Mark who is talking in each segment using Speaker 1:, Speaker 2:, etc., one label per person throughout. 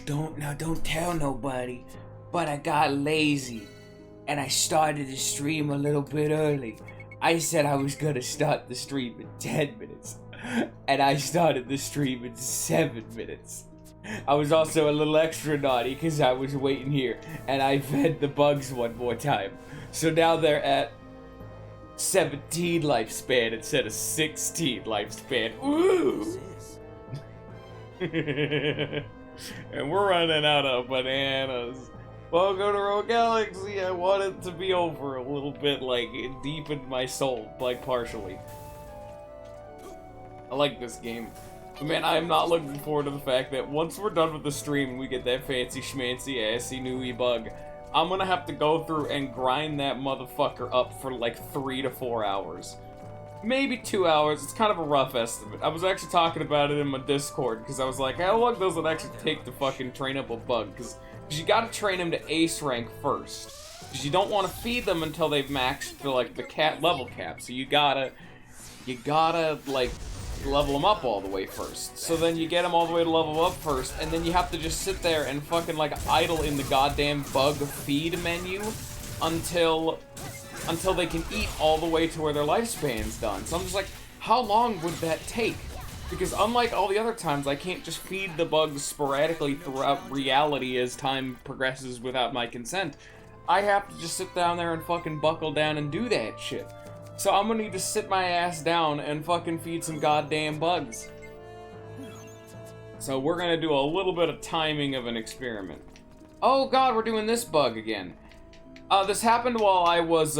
Speaker 1: don't tell nobody, but I got lazy, and I started the stream a little bit early. I said I was gonna start the stream in 10 minutes, and I started the stream in 7 minutes. I was also a little extra naughty because I was waiting here, and I fed the bugs one more time. So now they're at 17 lifespan instead of 16 lifespan. Ooh! And we're running out of bananas. Welcome to Rogue Galaxy. I want it to be over a little bit, like, deep in my soul, like, partially. I like this game. But man, I am not looking forward to the fact that once we're done with the stream and we get that fancy schmancy assy newy bug, I'm gonna have to go through and grind that motherfucker up for like 3 to 4 hours. Maybe 2 hours, it's kind of a rough estimate. I was actually talking about it in my Discord, because I was like, how long does it actually take to fucking train up a bug? Because you gotta train them to ace rank first. Because you don't want to feed them until they've maxed the, like, the level cap. So you gotta, like, level them up all the way first. So then you get them all the way to level up first, and then you have to just sit there and fucking, like, idle in the goddamn bug feed menu until they can eat all the way to where their lifespan's done. So I'm just like, how long would that take? Because unlike all the other times, I can't just feed the bugs sporadically throughout reality as time progresses without my consent. I have to just sit down there and fucking buckle down and do that shit. So I'm gonna need to sit my ass down and fucking feed some goddamn bugs. So we're gonna do a little bit of timing of an experiment. Oh god, we're doing this bug again. This happened while I was,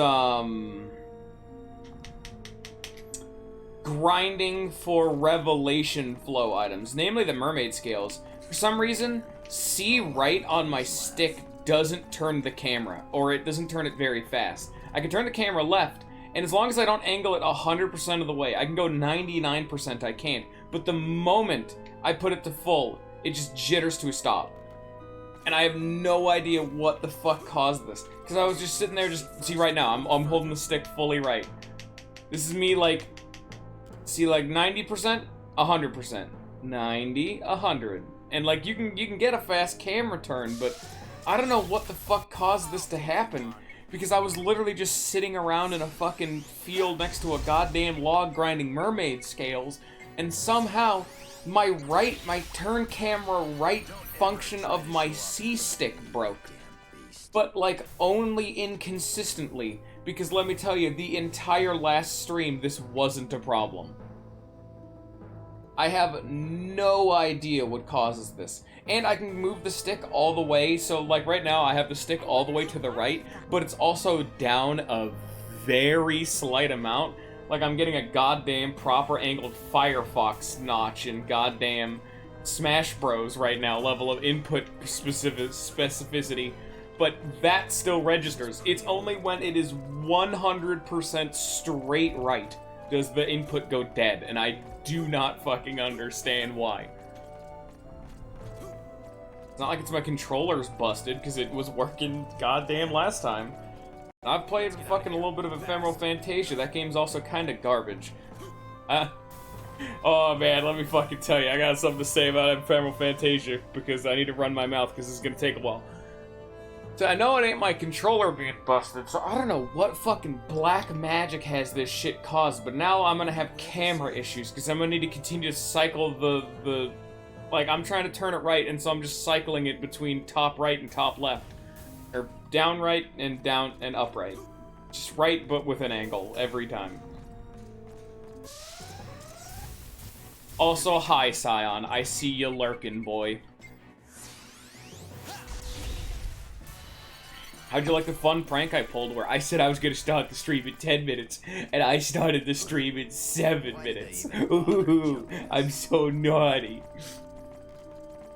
Speaker 1: grinding for revelation flow items, namely the mermaid scales. For some reason, C right on my stick doesn't turn the camera, or it doesn't turn it very fast. I can turn the camera left, and as long as I don't angle it 100% of the way, I can go 99% I can't. But the moment I put it to full, it just jitters to a stop. And I have no idea what the fuck caused this. Because I was just sitting there, see right now, I'm holding the stick fully right. This is me like, see like 90%, 100%, 90, 100. And like you can get a fast camera turn, but I don't know what the fuck caused this to happen. Because I was literally just sitting around in a fucking field next to a goddamn log grinding mermaid scales, and somehow my turn camera right function of my C stick broke. But like only inconsistently, because let me tell you, the entire last stream this wasn't a problem. I have no idea what causes this. And I can move the stick all the way, so like right now I have the stick all the way to the right, but it's also down a very slight amount. Like I'm getting a goddamn proper angled Firefox notch in goddamn Smash Bros right now, level of input specificity. But that still registers. It's only when it is 100% straight right does the input go dead, and I do not fucking understand why. It's not like it's my controller's busted, because it was working goddamn last time. I've played fucking a little bit of Ephemeral Fantasia. That game's also kind of garbage. Oh man, let me fucking tell you, I got something to say about Ephemeral Fantasia, because I need to run my mouth, because this is gonna take a while. So I know it ain't my controller being busted, so I don't know what fucking black magic has this shit caused, but now I'm gonna have camera issues, because I'm gonna need to continue to cycle the like, I'm trying to turn it right, and so I'm just cycling it between top right and top left. Or down right and down and upright. Just right, but with an angle every time. Also, hi, Scion. I see you lurking, boy. How'd you like the fun prank I pulled where I said I was gonna start the stream in 10 minutes, and I started the stream in 7 minutes? Ooh, I'm so naughty.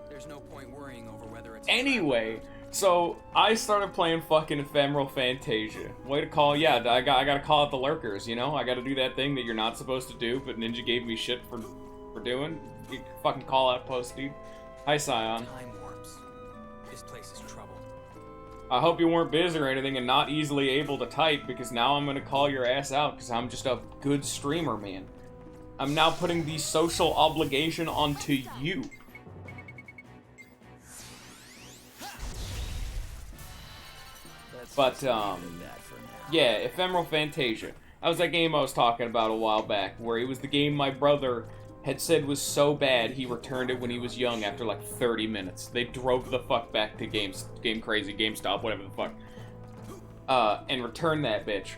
Speaker 2: There's no point worrying over whether it's
Speaker 1: Anyway, so I started playing fucking Ephemeral Fantasia. Way to call, yeah, I gotta call out the lurkers, you know? I gotta do that thing that you're not supposed to do, but Ninja gave me shit for doing. You fucking call out post, dude. Hi, Scion.
Speaker 2: time warps. This place is troubled.
Speaker 1: I hope you weren't busy or anything and not easily able to type, because now I'm gonna call your ass out because I'm just a good streamer, man. I'm now putting the social obligation onto you. But, yeah, Ephemeral Fantasia. That was that game I was talking about a while back, where it was the game my brother had said was so bad he returned it when he was young after like 30 minutes. They drove the fuck back to Game Crazy, GameStop, whatever the fuck, and returned that bitch.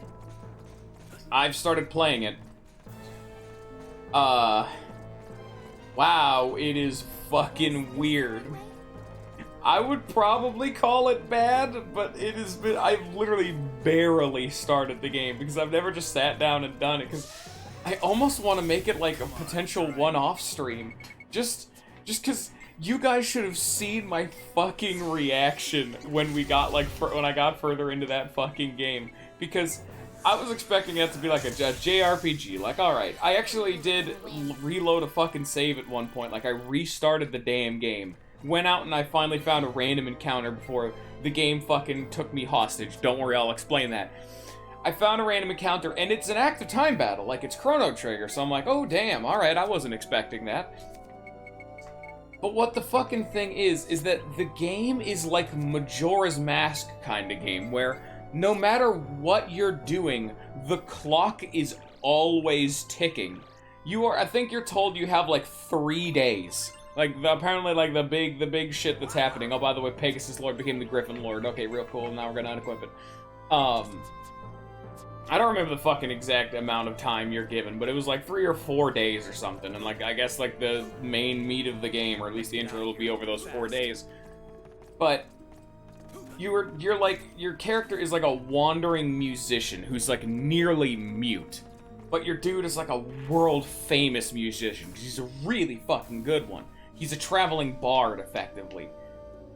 Speaker 1: I've started playing it. Wow, it is fucking weird. I would probably call it bad, but it has been, I've literally barely started the game because I've never just sat down and done it, because I almost want to make it like a potential one-off stream. Just because you guys should have seen my fucking reaction when we got like, when I got further into that fucking game, because I was expecting it to be like a JRPG, like, alright. I actually did reload a fucking save at one point, like I restarted the damn game. Went out and I finally found a random encounter before the game fucking took me hostage. Don't worry, I'll explain that. I found a random encounter, and it's an active time battle, like it's Chrono Trigger, so I'm like, oh damn, alright, I wasn't expecting that. But what the fucking thing is that the game is like Majora's Mask kind of game, where no matter what you're doing, the clock is always ticking. I think you're told you have like 3 days. Like, apparently, like, the big shit that's happening. Oh, by the way, Pegasus Lord became the Griffin Lord. Okay, real cool. Now we're gonna unequip it. I don't remember the fucking exact amount of time you're given, but it was like 3 or 4 days or something. And, like, I guess, like, the main meat of the game, or at least the intro, will be over those 4 days. But you're like, your character is like a wandering musician who's, like, nearly mute. But your dude is like a world-famous musician, because he's a really fucking good one. He's a traveling bard, effectively.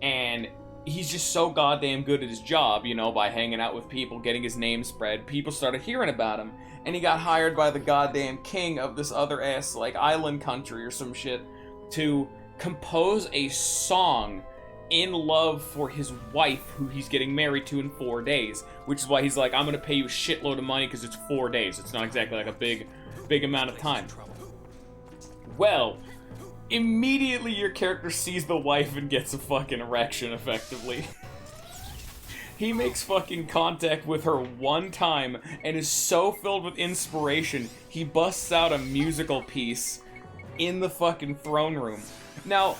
Speaker 1: And he's just so goddamn good at his job, you know, by hanging out with people, getting his name spread. People started hearing about him, and he got hired by the goddamn king of this other ass, like, island country or some shit, to compose a song in love for his wife, who he's getting married to in 4 days. Which is why he's like, I'm gonna pay you a shitload of money, because it's 4 days. It's not exactly like a big amount of time. Well, immediately your character sees the wife and gets a fucking erection, effectively. He makes fucking contact with her one time and is so filled with inspiration, he busts out a musical piece in the fucking throne room. Now,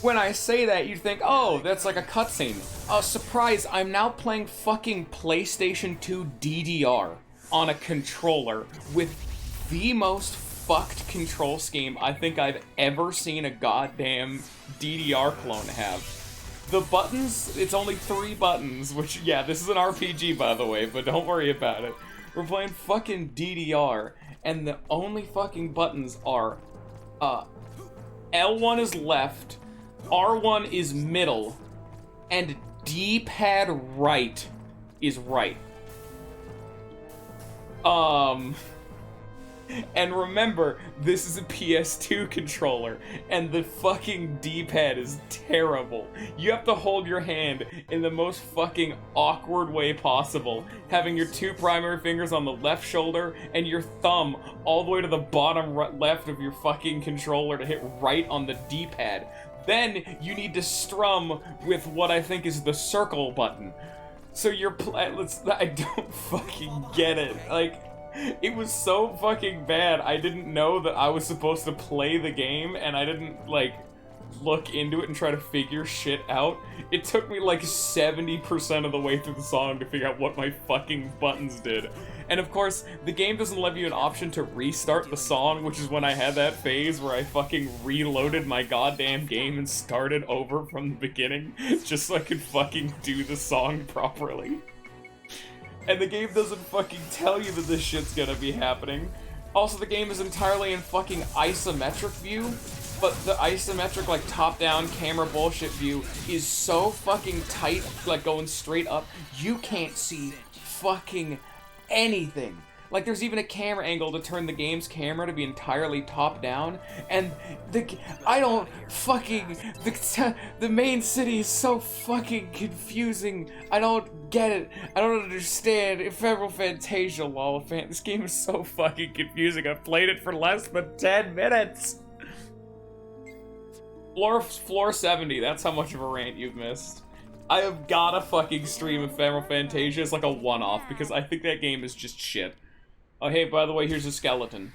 Speaker 1: when I say that, you'd think, oh, that's like a cutscene. Surprise, I'm now playing fucking PlayStation 2 DDR on a controller with the most fucked control scheme I think I've ever seen a goddamn DDR clone have. The buttons, it's only 3 buttons, which, yeah, this is an RPG, by the way, but don't worry about it. We're playing fucking DDR, and the only fucking buttons are, L1 is left, R1 is middle, and D-pad right is right. And remember, this is a PS2 controller, and the fucking D-pad is terrible. You have to hold your hand in the most fucking awkward way possible, having your 2 primary fingers on the left shoulder and your thumb all the way to the bottom left of your fucking controller to hit right on the D-pad. Then you need to strum with what I think is the circle button. So you're I don't fucking get it. Like, it was so fucking bad, I didn't know that I was supposed to play the game, and I didn't, like, look into it and try to figure shit out. It took me, like, 70% of the way through the song to figure out what my fucking buttons did. And of course, the game doesn't give you an option to restart the song, which is when I had that phase where I fucking reloaded my goddamn game and started over from the beginning, just so I could fucking do the song properly. And the game doesn't fucking tell you that this shit's gonna be happening. Also, the game is entirely in fucking isometric view, but the isometric, like, top-down camera bullshit view is so fucking tight, like, going straight up, you can't see fucking anything. Like, there's even a camera angle to turn the game's camera to be entirely top-down, and the main city is so fucking confusing. I don't get it. I don't understand. Ephemeral Fantasia, lol. This game is so fucking confusing. I've played it for less than 10 minutes. Floor 70, that's how much of a rant you've missed. I have gotta fucking stream Ephemeral Fantasia as like a one-off, because I think that game is just shit. Oh, hey, by the way, here's a skeleton.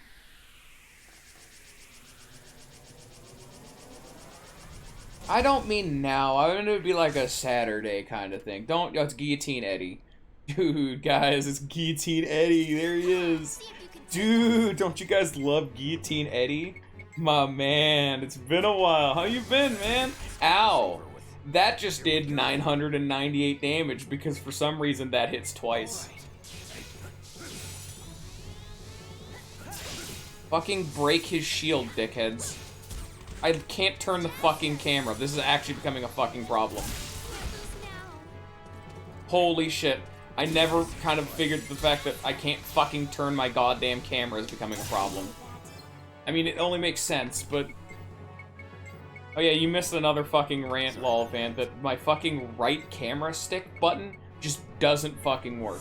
Speaker 1: I don't mean now. I want it to be like a Saturday kind of thing. Don't, it's Guillotine Eddie. Dude, guys, it's Guillotine Eddie. There he is. Dude, don't you guys love Guillotine Eddie? My man, it's been a while. How you been, man? Ow. That just did 998 damage because for some reason that hits twice. Fucking break his shield, dickheads. I can't turn the fucking camera. This is actually becoming a fucking problem. Holy shit. I never kind of figured the fact that I can't fucking turn my goddamn camera is becoming a problem. I mean, it only makes sense, but... Oh yeah, you missed another fucking rant, lol, Vant, that my fucking right camera stick button just doesn't fucking work.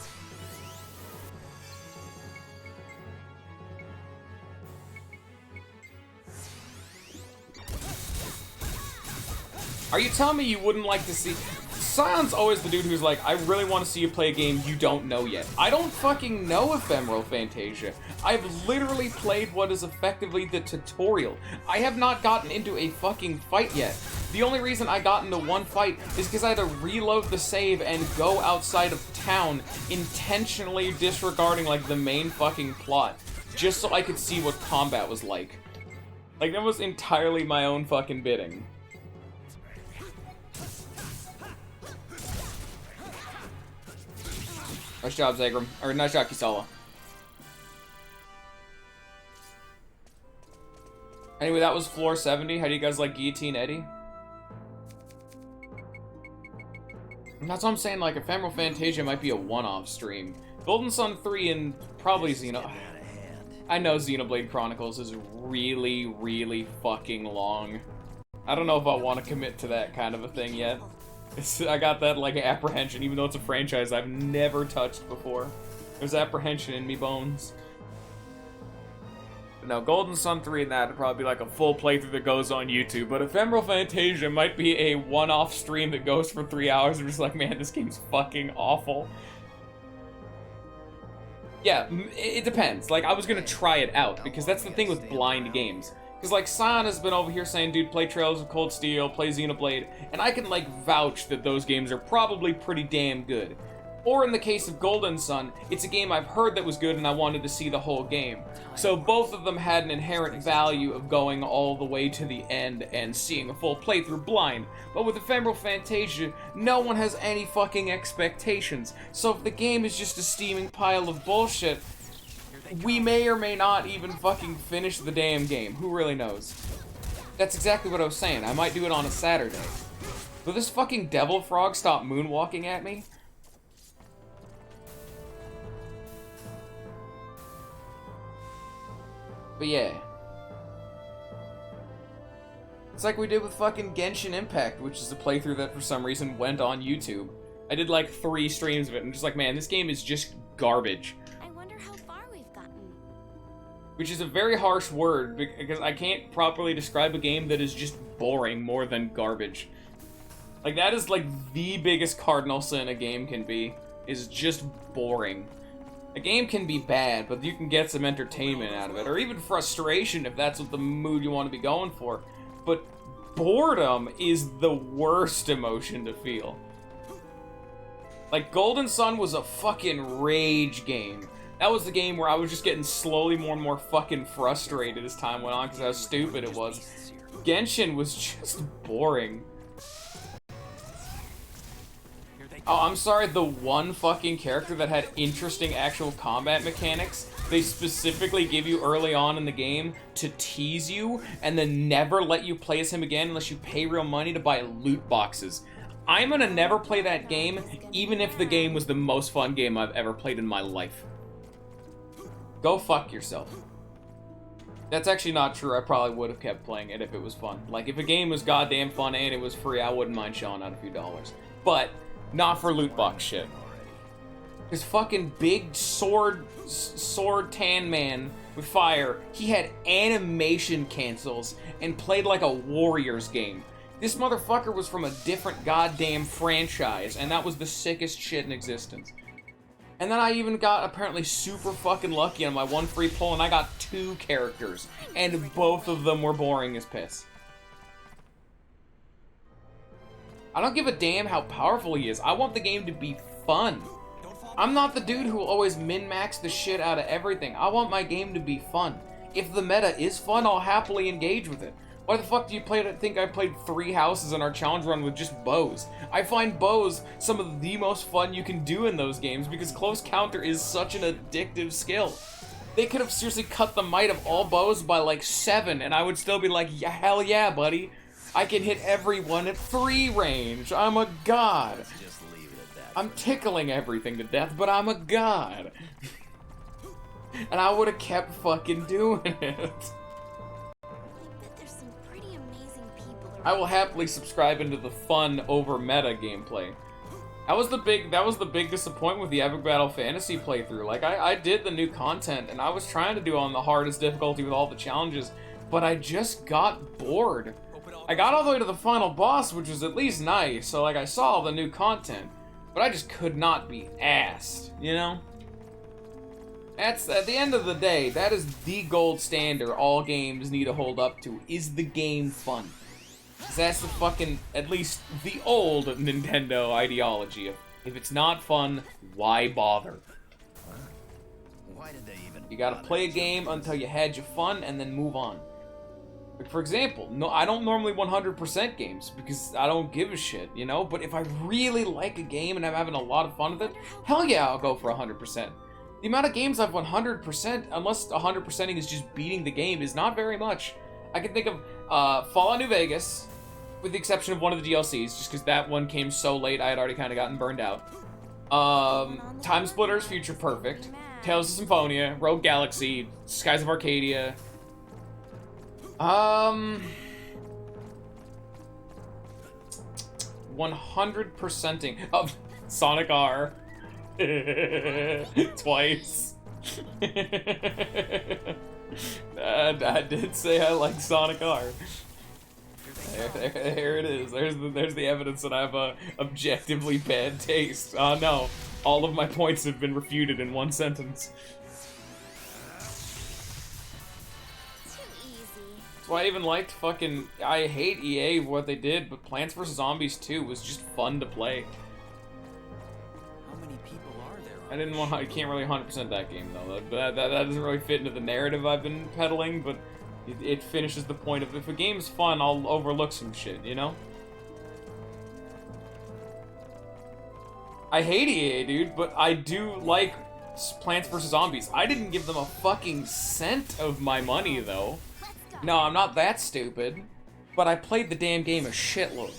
Speaker 1: Are you telling me you wouldn't like to see... Scion's always the dude who's like, I really want to see you play a game you don't know yet. I don't fucking know Ephemeral Fantasia. I've literally played what is effectively the tutorial. I have not gotten into a fucking fight yet. The only reason I got into one fight is because I had to reload the save and go outside of town, intentionally disregarding, like, the main fucking plot, just so I could see what combat was like. Like, that was entirely my own fucking bidding. Nice job, Zagram. Or, nice job, Kisala. Anyway, that was floor 70. How do you guys like Guillotine Eddie? And that's what I'm saying, like, Ephemeral Fantasia might be a one-off stream. Golden Sun 3 and probably Xeno... I know Xenoblade Chronicles is really, really fucking long. I don't know if I want to commit to that kind of a thing yet. I got that, like, apprehension, even though it's a franchise I've never touched before. There's apprehension in me bones. But no, Golden Sun 3 and that would probably be like a full playthrough that goes on YouTube, but Ephemeral Fantasia might be a one-off stream that goes for 3 hours and just like, man, this game's fucking awful. Yeah, it depends. Like, I was gonna try it out, because that's the thing with blind games. Because, like, Scion has been over here saying, dude, play Trails of Cold Steel, play Xenoblade, and I can, like, vouch that those games are probably pretty damn good. Or in the case of Golden Sun, it's a game I've heard that was good and I wanted to see the whole game. So both of them had an inherent value of going all the way to the end and seeing a full playthrough blind. But with Ephemeral Fantasia, no one has any fucking expectations. So if the game is just a steaming pile of bullshit, we may or may not even fucking finish the damn game. Who really knows? That's exactly what I was saying. I might do it on a Saturday. Will this fucking devil frog stop moonwalking at me? But yeah. It's like we did with fucking Genshin Impact, which is a playthrough that for some reason went on YouTube. I did like 3 streams of it and just like, man, this game is just garbage. Which is a very harsh word, because I can't properly describe a game that is just boring more than garbage. Like, that is, like, the biggest cardinal sin a game can be, is just boring. A game can be bad, but you can get some entertainment out of it, or even frustration if that's what the mood you want to be going for. But boredom is the worst emotion to feel. Like, Golden Sun was a fucking rage game. That was the game where I was just getting slowly more and more fucking frustrated as time went on because how stupid it was. Genshin was just boring. Oh, I'm sorry, the one fucking character that had interesting actual combat mechanics, they specifically give you early on in the game to tease you and then never let you play as him again unless you pay real money to buy loot boxes. I'm gonna never play that game, even if the game was the most fun game I've ever played in my life. Go fuck yourself. That's actually not true. I probably would have kept playing it if it was fun. Like, if a game was goddamn fun and it was free, I wouldn't mind shelling out a few dollars. But, not for loot box shit. This fucking big sword tan man with fire, he had animation cancels and played like a Warriors game. This motherfucker was from a different goddamn franchise, and that was the sickest shit in existence. And then I even got apparently super fucking lucky on my one free pull, and I got 2 characters, and both of them were boring as piss. I don't give a damn how powerful he is. I want the game to be fun. I'm not the dude who will always min-max the shit out of everything. I want my game to be fun. If the meta is fun, I'll happily engage with it. Why the fuck do you think I played 3 houses in our challenge run with just bows? I find bows some of the most fun you can do in those games because close counter is such an addictive skill. They could have seriously cut the might of all bows by like 7 and I would still be like, yeah, hell yeah, buddy. I can hit everyone at 3 range. I'm a god. I'm tickling everything to death, but I'm a god. And I would have kept fucking doing it. I will happily subscribe into the fun over meta gameplay. That was the big disappointment with the Epic Battle Fantasy playthrough. Like I did the new content and I was trying to do on the hardest difficulty with all the challenges, but I just got bored. I got all the way to the final boss, which was at least nice, so like I saw all the new content, but I just could not be asked, you know? That's, at the end of the day, that is the gold standard all games need to hold up to. Is the game fun? Because that's the fucking, at least the old Nintendo ideology of, if it's not fun, why bother?
Speaker 2: Why did they even
Speaker 1: You gotta play a game until you had your fun and then move on. Like for example, no, I don't normally 100% games because I don't give a shit, you know? But if I really like a game and I'm having a lot of fun with it, hell yeah, I'll go for 100%. The amount of games I've 100%, unless 100%ing is just beating the game, is not very much. I can think of Fallout New Vegas, with the exception of one of the DLCs, just because that one came so late I had already kind of gotten burned out. Time Splitters, Future Perfect, Tales of Symphonia, Rogue Galaxy, Skies of Arcadia. 100%ing of Sonic R. Twice. I did say I like Sonic R. There it is. There's the evidence that I have a objectively bad taste. Oh no, all of my points have been refuted in one sentence. That's why I even liked fucking. I hate EA for what they did, but Plants vs Zombies 2 was just fun to play. I can't really 100% that game though. That doesn't really fit into the narrative I've been peddling, but it finishes the point of if a game's fun, I'll overlook some shit, you know? I hate EA, dude, but I do like Plants vs Zombies. I didn't give them a fucking cent of my money though. No, I'm not that stupid, but I played the damn game a shitload.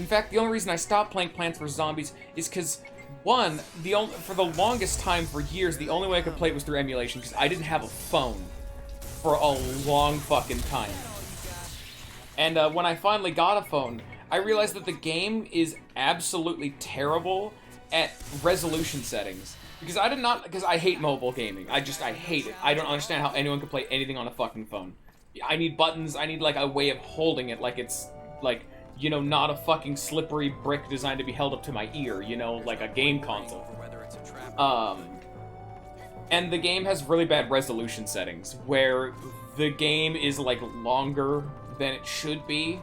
Speaker 1: In fact, the only reason I stopped playing Plants vs Zombies is because one, for the longest time, for years, the only way I could play it was through emulation, because I didn't have a phone for a long fucking time. And when I finally got a phone, I realized that the game is absolutely terrible at resolution settings. Because I hate mobile gaming. I hate it. I don't understand how anyone could play anything on a fucking phone. I need buttons, I need like a way of holding it, like it's, like, you know, not a fucking slippery brick designed to be held up to my ear, you know, like a game console. And the game has really bad resolution settings, where the game is, like, longer than it should be.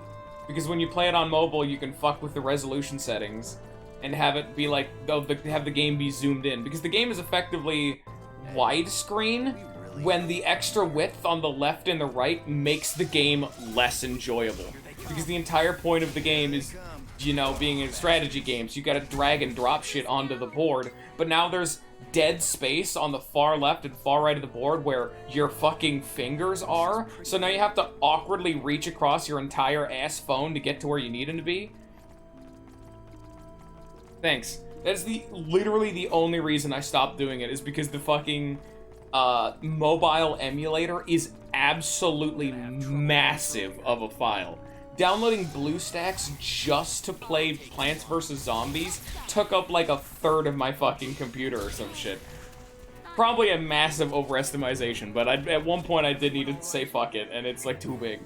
Speaker 1: Because when you play it on mobile, you can fuck with the resolution settings and have it be like, have the game be zoomed in. Because the game is effectively widescreen, when the extra width on the left and the right makes the game less enjoyable. Because the entire point of the game is, you know, being a strategy game, so you gotta drag and drop shit onto the board, but now there's dead space on the far left and far right of the board where your fucking fingers are, so now you have to awkwardly reach across your entire ass phone to get to where you need them to be. Thanks. That's literally the only reason I stopped doing it, is because the fucking mobile emulator is absolutely massive of a file. Downloading BlueStacks just to play Plants vs. Zombies took up like a third of my fucking computer or some shit. Probably a massive overestimation, but at one point I did need to say fuck it, and it's like too big.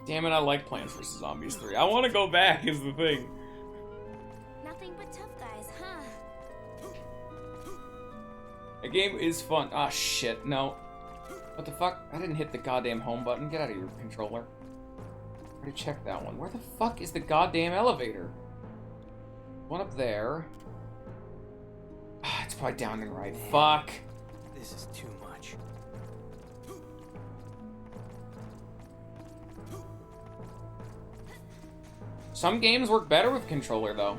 Speaker 1: Damn it, I like Plants vs. Zombies 3. I want to go back, is the thing.
Speaker 3: Nothing but tough guys, huh?
Speaker 1: The game is fun. Ah, shit, no. What the fuck? I didn't hit the goddamn home button. Get out of your controller. I already checked that one. Where the fuck is the goddamn elevator? One up there. Ah, it's probably down and right. Fuck.
Speaker 2: This is too much.
Speaker 1: Some games work better with a controller, though.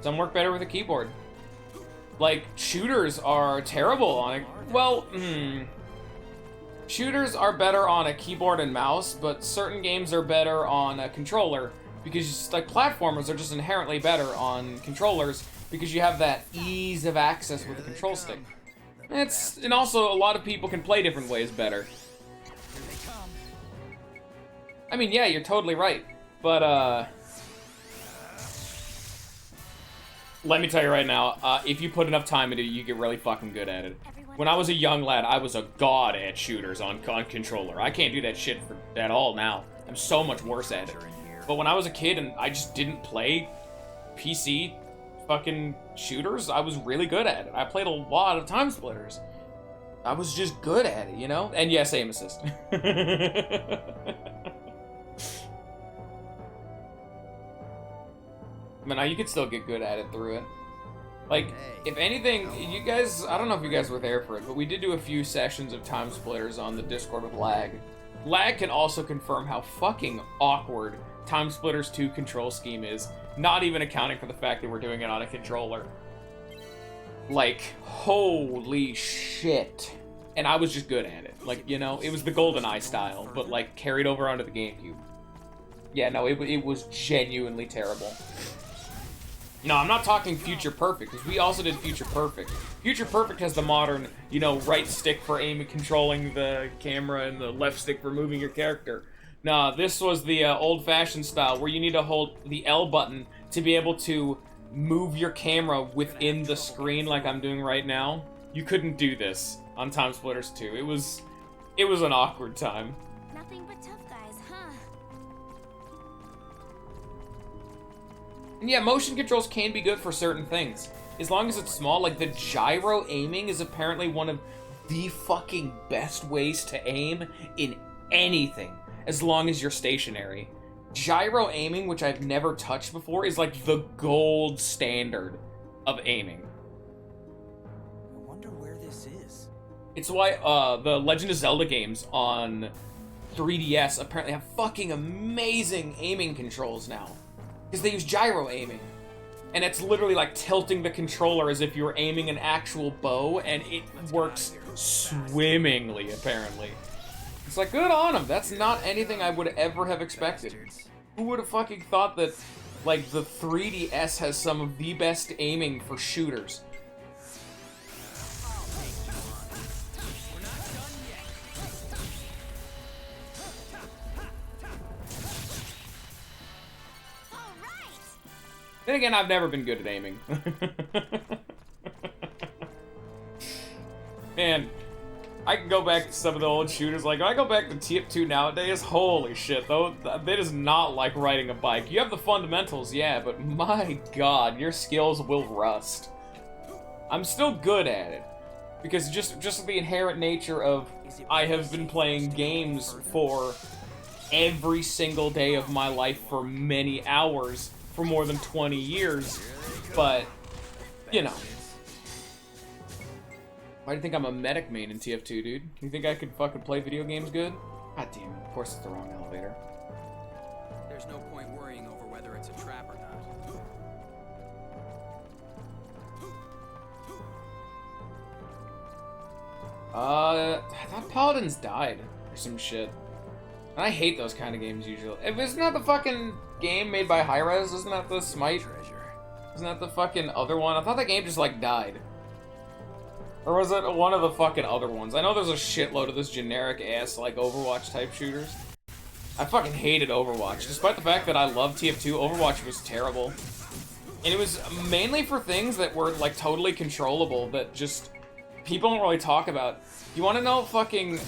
Speaker 1: Some work better with a keyboard. Like, shooters are terrible on a... Well, shooters are better on a keyboard and mouse, but certain games are better on a controller. Because, like, platformers are just inherently better on controllers because you have that ease of access with the control stick. And also, a lot of people can play different ways better.
Speaker 2: Here they come.
Speaker 1: I mean, yeah, you're totally right. But, let me tell you right now, if you put enough time into it, you get really fucking good at it. When I was a young lad, I was a god at shooters on controller. I can't do that shit at all now. I'm so much worse at it. But when I was a kid and I just didn't play PC fucking shooters, I was really good at it. I played a lot of Time Splitters. I was just good at it, you know? And yes, aim assist. But now you could still get good at it through it. Like, if anything, you guys, I don't know if you guys were there for it, but we did do a few sessions of Time Splitters on the Discord with Lag. Lag can also confirm how fucking awkward Time Splitters 2 control scheme is, not even accounting for the fact that we're doing it on a controller. Like, holy shit. And I was just good at it. Like, you know, it was the GoldenEye style, but like carried over onto the GameCube. Yeah, no, it was genuinely terrible. No, I'm not talking Future Perfect, because we also did Future Perfect. Future Perfect has the modern, you know, right stick for aiming, controlling the camera, and the left stick for moving your character. Nah, this was the old-fashioned style, where you need to hold the L button to be able to move your camera within the screen like I'm doing right now. You couldn't do this on Time Splitters 2. It was an awkward time.
Speaker 3: Nothing but tough guys, huh?
Speaker 1: And yeah, motion controls can be good for certain things. As long as it's small, like the gyro aiming is apparently one of the fucking best ways to aim in anything, as long as you're stationary. Gyro aiming, which I've never touched before, is like the gold standard of aiming.
Speaker 2: I wonder where this is.
Speaker 1: It's why the Legend of Zelda games on 3DS apparently have fucking amazing aiming controls now. Because they use gyro aiming. And it's literally like tilting the controller as if you were aiming an actual bow, and it works swimmingly, apparently. It's like, good on them. That's not anything I would ever have expected. Who would have fucking thought that, like, the 3DS has some of the best aiming for shooters? Then again, I've never been good at aiming. Man, I can go back to some of the old shooters. Like, I go back to TF2 nowadays, holy shit, though, that is not like riding a bike. You have the fundamentals, yeah, but my god, your skills will rust. I'm still good at it, because just the inherent nature of I have been playing games for every single day of my life for many hours for more than 20 years, but, you know. Why do you think I'm a medic main in TF2, dude? You think I could fucking play video games good? God damn it, of course it's the wrong elevator.
Speaker 2: There's no point worrying over whether it's a trap or not.
Speaker 1: I thought Paladins died or some shit. And I hate those kind of games usually. If it's not the fucking game made by Hi-Rez, isn't that the Smite?
Speaker 2: Treasure.
Speaker 1: Isn't that the fucking other one? I thought that game just like died. Or was it one of the fucking other ones? I know there's a shitload of this generic ass like Overwatch type shooters. I fucking hated Overwatch. Despite the fact that I love TF2, Overwatch was terrible. And it was mainly for things that were like totally controllable that just people don't really talk about. You want to know fucking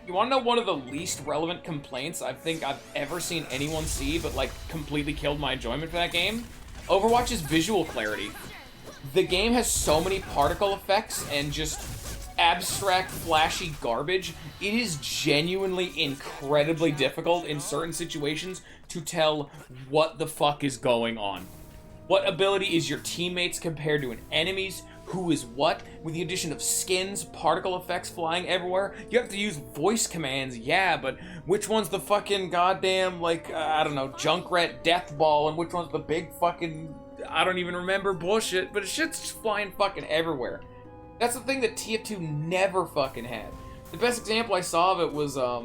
Speaker 1: You want to know one of the least relevant complaints I think I've ever seen anyone see, but like completely killed my enjoyment for that game? Overwatch's visual clarity. The game has so many particle effects and just abstract, flashy garbage. It is genuinely incredibly difficult in certain situations to tell what the fuck is going on. What ability is your teammates compared to an enemy's? Who is what? With the addition of skins, particle effects flying everywhere, you have to use voice commands, yeah, but which one's the fucking goddamn, like, I don't know, Junkrat Death Ball, and which one's the big fucking, I don't even remember bullshit, but shit's just flying fucking everywhere. That's the thing that TF2 never fucking had. The best example I saw of it was, a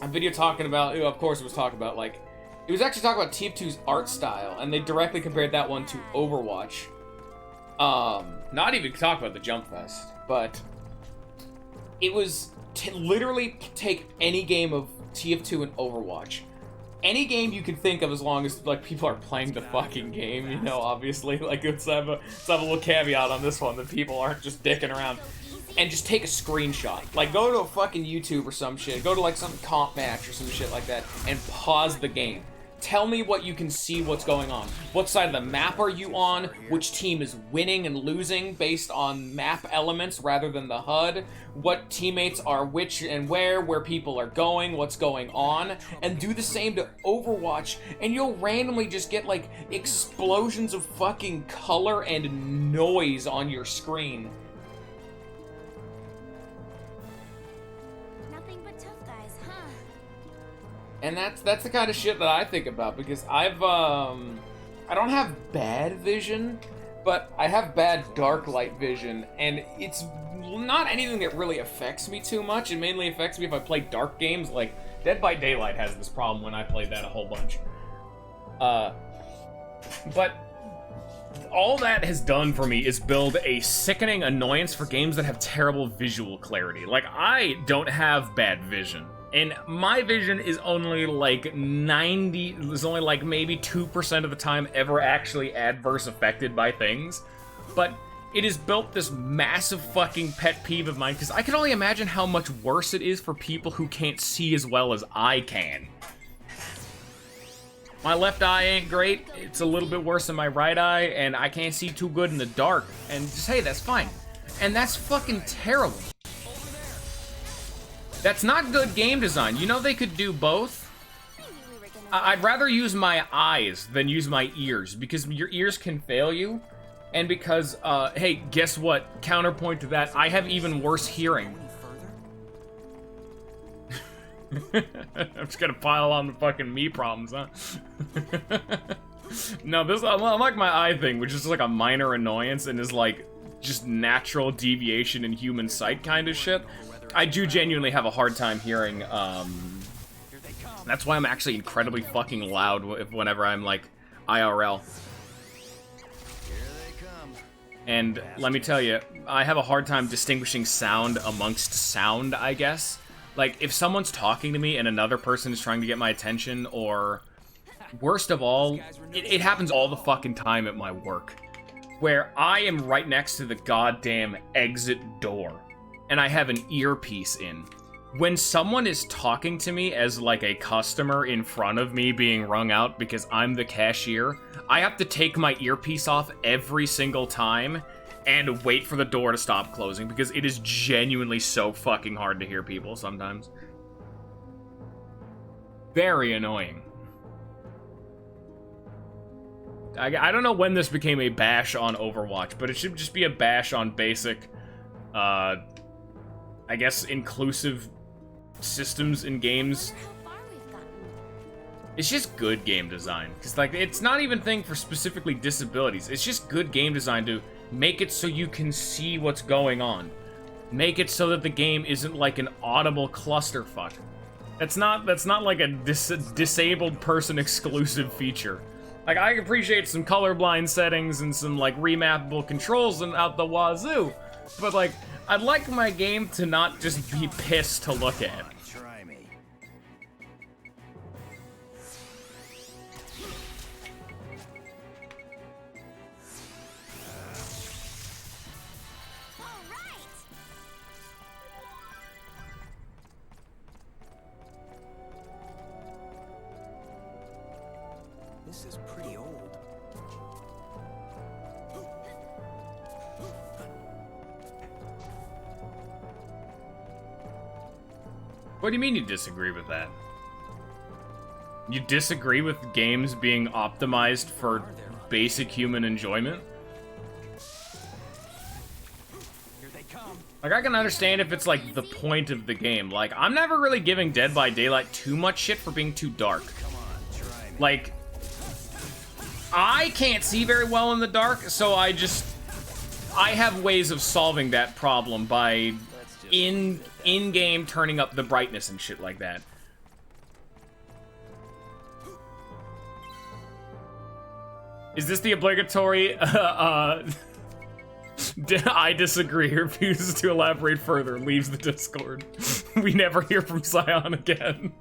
Speaker 1: video talking about, of course it was talking about, like, it was actually talking about TF2's art style, and they directly compared that one to Overwatch. Not even talk about the Jump Fest, but it was literally take any game of TF2 and Overwatch. Any game you can think of, as long as, like, people are playing the fucking game, you know, obviously. Like, let's have a little caveat on this one, that people aren't just dicking around. And just take a screenshot. Like, go to a fucking YouTube or some shit. Go to, like, some comp match or some shit like that, and pause the game. Tell me what you can see what's going on. What side of the map are you on? Which team is winning and losing based on map elements rather than the HUD? What teammates are which and where people are going, what's going on? And do the same to Overwatch, and you'll randomly just get, like, explosions of fucking color and noise on your screen. And that's the kind of shit that I think about, because I don't have bad vision, but I have bad dark light vision, and it's not anything that really affects me too much. It mainly affects me if I play dark games, like Dead by Daylight has this problem when I played that a whole bunch. But all that has done for me is build a sickening annoyance for games that have terrible visual clarity. Like, I don't have bad vision. And my vision is only like is only like maybe 2% of the time ever actually adverse affected by things. But it has built this massive fucking pet peeve of mine, because I can only imagine how much worse it is for people who can't see as well as I can. My left eye ain't great, it's a little bit worse than my right eye, and I can't see too good in the dark. And just, hey, that's fine. And that's fucking terrible. That's not good game design. You know they could do both? I'd rather use my eyes than use my ears, because your ears can fail you, and because, hey, guess what? Counterpoint to that, I have even worse hearing. I'm just gonna pile on the fucking me problems, huh? No, this, I like my eye thing, which is like a minor annoyance and is like just natural deviation in human sight kind of shit. I do genuinely have a hard time hearing, that's why I'm actually incredibly fucking loud whenever I'm, like, IRL. And let me tell you, I have a hard time distinguishing sound amongst sound, I guess. Like, if someone's talking to me and another person is trying to get my attention, or, worst of all, it happens all the fucking time at my work, where I am right next to the goddamn exit door, and I have an earpiece in. When someone is talking to me as, like, a customer in front of me being rung out because I'm the cashier, I have to take my earpiece off every single time and wait for the door to stop closing, because it is genuinely so fucking hard to hear people sometimes. Very annoying. I don't know when this became a bash on Overwatch, but it should just be a bash on basic, I guess, inclusive systems in games. It's just good game design, because, like, it's not even a thing for specifically disabilities. It's just good game design to make it so you can see what's going on. Make it so that the game isn't like an audible clusterfuck. That's not like a disabled person exclusive feature. Like, I appreciate some colorblind settings and some, like, remappable controls and out the wazoo, but, like, I'd like my game to not just be piss to look at.
Speaker 2: Try me. place is pretty old.
Speaker 4: What do you mean you disagree with that? You disagree with games being optimized for basic human enjoyment?
Speaker 2: Here they come.
Speaker 4: Like, I can understand if it's, like, the point of the game. Like, I'm never really giving Dead by Daylight too much shit for being too dark.
Speaker 2: Come on, try me.
Speaker 4: Like, I can't see very well in the dark, so I have ways of solving that problem by in-game turning up the brightness and shit like that. Is this the obligatory, I disagree, refuses to elaborate further, leaves the Discord. We never hear from Scion again.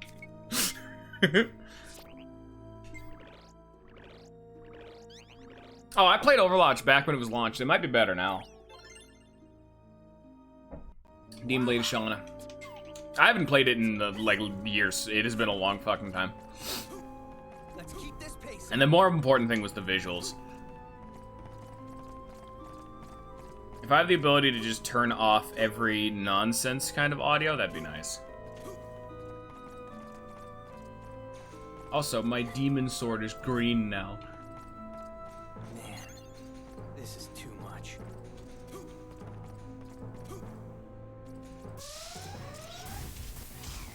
Speaker 4: Oh, I played Overwatch back when it was launched. It might be better now. Demon Blade Shauna. I haven't played it in, like, years. It has been a long fucking time.
Speaker 2: Let's keep this pace.
Speaker 4: And the more important thing was the visuals. If I have the ability to just turn off every nonsense kind of audio, that'd be nice. Also, my demon sword is green now.
Speaker 2: Man, this is too much.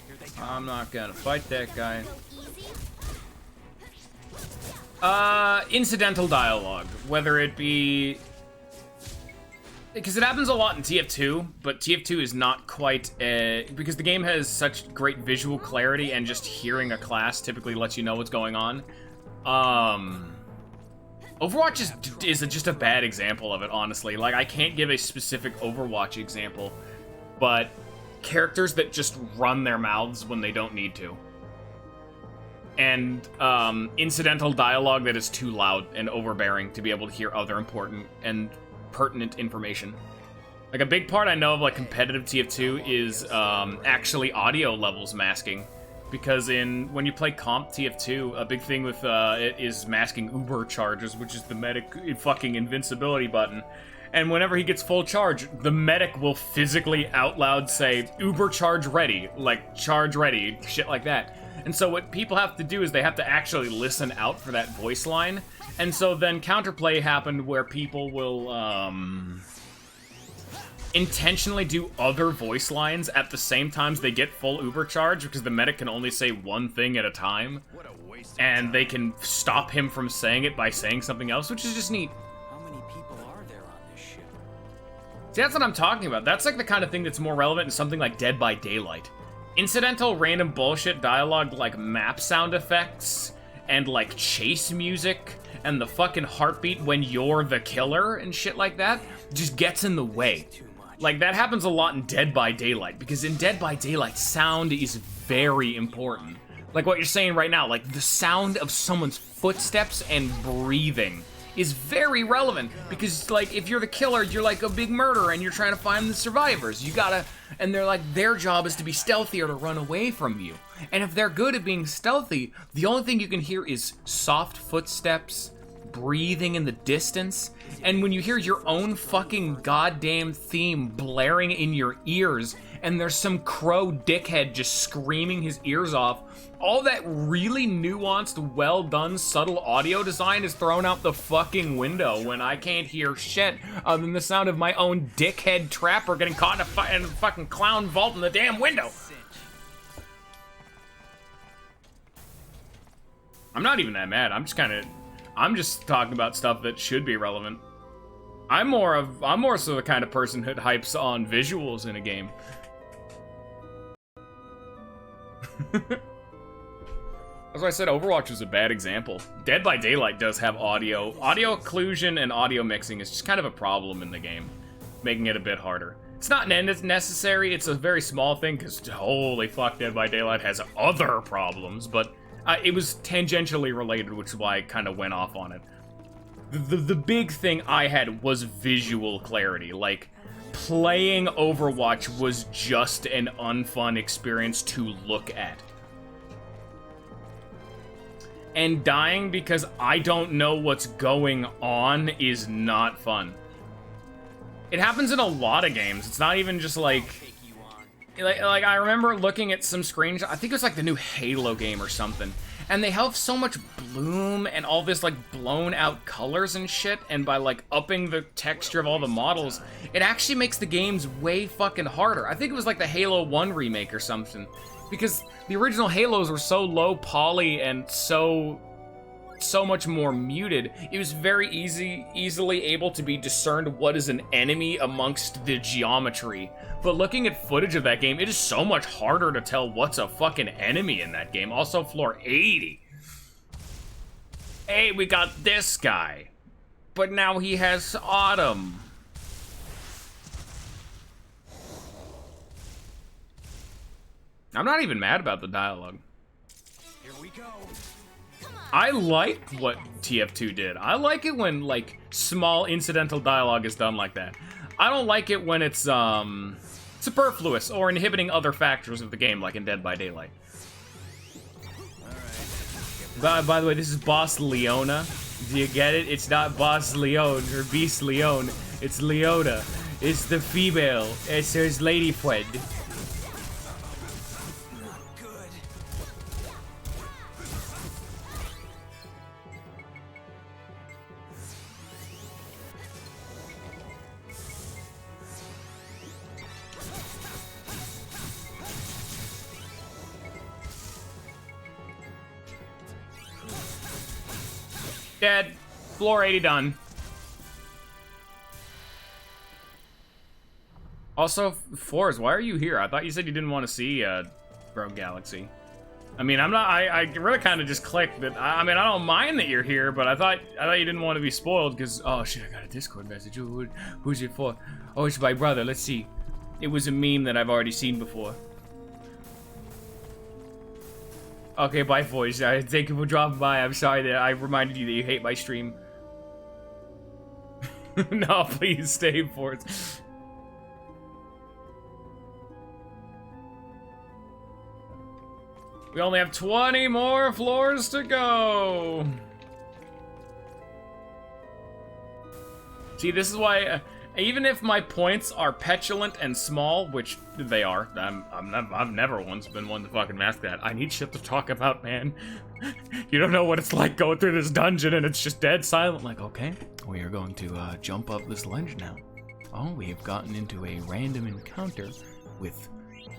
Speaker 2: Here they come.
Speaker 4: I'm not gonna fight that guy.
Speaker 3: Easy.
Speaker 4: Incidental dialogue. Whether it be... Because it happens a lot in TF2, but TF2 is not quite... because the game has such great visual clarity, and just hearing a class typically lets you know what's going on. Overwatch is just a bad example of it, honestly. Like, I can't give a specific Overwatch example, but characters that just run their mouths when they don't need to. And incidental dialogue that is too loud and overbearing to be able to hear other important and pertinent information. Like, a big part I know of, like, competitive TF2 is actually audio levels masking. Because when you play comp TF2, a big thing with it is masking uber charges, which is the medic fucking invincibility button. And whenever he gets full charge, the medic will physically out loud say, uber charge ready, like, charge ready, shit like that. And so what people have to do is they have to actually listen out for that voice line. And so then counterplay happened where people will, intentionally do other voice lines at the same time as they get full uber charge, because the medic can only say one thing at a time.
Speaker 2: What a waste of
Speaker 4: And
Speaker 2: time.
Speaker 4: they can stop him from saying it by saying something else, which is just neat.
Speaker 2: How many people are there on this ship?
Speaker 4: See, that's what I'm talking about. That's like the kind of thing that's more relevant in something like Dead by Daylight. Incidental random bullshit dialogue like map sound effects and like chase music and the fucking heartbeat when you're the killer and shit like that just gets in the way.
Speaker 2: Too much.
Speaker 4: Like, that happens a lot in Dead by Daylight, because in Dead by Daylight, sound is very important. Like what you're saying right now, like the sound of someone's footsteps and breathing is very relevant, because, like, if you're the killer, you're like a big murderer and you're trying to find the survivors. You gotta, and they're like, their job is to be stealthy or to run away from you. And if they're good at being stealthy, the only thing you can hear is soft footsteps, breathing in the distance, and when you hear your own fucking goddamn theme blaring in your ears, and there's some crow dickhead just screaming his ears off, all that really nuanced, well-done, subtle audio design is thrown out the fucking window when I can't hear shit other than the sound of my own dickhead trapper getting caught in a fucking clown vault in the damn window. I'm not even that mad. I'm just talking about stuff that should be relevant. I'm more so the kind of person that hypes on visuals in a game. As I said, Overwatch was a bad example. Dead by Daylight does have audio. Audio occlusion and audio mixing is just kind of a problem in the game, making it a bit harder. It's not necessary, it's a very small thing, because holy fuck, Dead by Daylight has other problems, but it was tangentially related, which is why I kind of went off on it. The big thing I had was visual clarity. Like, playing Overwatch was just an unfun experience to look at. and dying because I don't know what's going on is not fun. It happens in a lot of games. It's not even just like I remember looking at some screenshots. I think it was like the new Halo game or something. And they have so much bloom and all this like blown out colors and shit, and by like upping the texture of all the models, it actually makes the games way fucking harder. I think it was like the Halo 1 remake or something. Because the original Halos were so low poly and so much more muted, it was very easily able to be discerned what is an enemy amongst the geometry. But looking at footage of that game, it is so much harder to tell what's a fucking enemy in that game. Also, floor 80. Hey, we got this guy. But now he has Autumn. I'm not even mad about the dialogue.
Speaker 2: Here we go.
Speaker 4: I like what TF2 did. I like it when, like, small incidental dialogue is done like that. I don't like it when it's, superfluous or inhibiting other factors of the game, like in Dead by Daylight. By the way, this is Boss Leona. Do you get it? It's not Boss Leon or Beast Leon. It's Leona. It's the female. It's his lady friend. Dead. Floor 80 done. Also, Forrest, why are you here? I thought you said you didn't want to see Rogue Galaxy. I mean, I really kind of just clicked that. I mean, I don't mind that you're here, but I thought you didn't want to be spoiled because, oh shit, I got a Discord message. Who's it for? Oh, it's my brother. Let's see. It was a meme that I've already seen before. Okay, bye, Voice. Thank you for dropping by. I'm sorry that I reminded you that you hate my stream. No, please stay, Force. We only have 20 more floors to go. See, this is why, even if my points are petulant and small, which they are, I've never once been one to fucking mask that. I need shit to talk about, man. You don't know what it's like going through this dungeon and it's just dead silent. Like, okay, we are going to jump up this ledge now. Oh, we have gotten into a random encounter with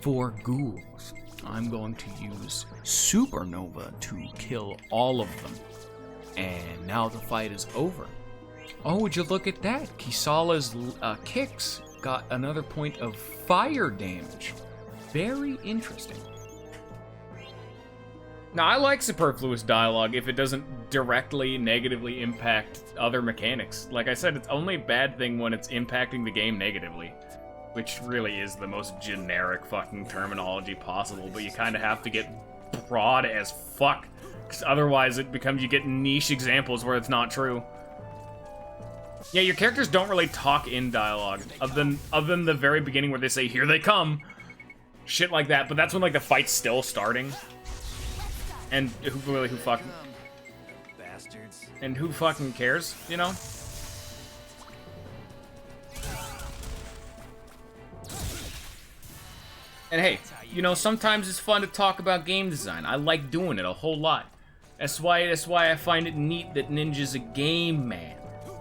Speaker 4: 4 ghouls. I'm going to use Supernova to kill all of them. And now the fight is over. Oh, would you look at that? Kisala's kicks got another point of fire damage. Very interesting. Now, I like superfluous dialogue if it doesn't directly negatively impact other mechanics. Like I said, it's only a bad thing when it's impacting the game negatively. Which really is the most generic fucking terminology possible, but you kind of have to get broad as fuck. Because otherwise it becomes, you get niche examples where it's not true. Yeah, your characters don't really talk in dialogue, other than the very beginning where they say, "Here they come." Shit like that, but that's when, like, the fight's still starting. And who fucking...
Speaker 2: Bastards.
Speaker 4: And who fucking cares, you know? And hey, you know, sometimes it's fun to talk about game design. I like doing it a whole lot. That's why I find it neat that Ninja's a game man.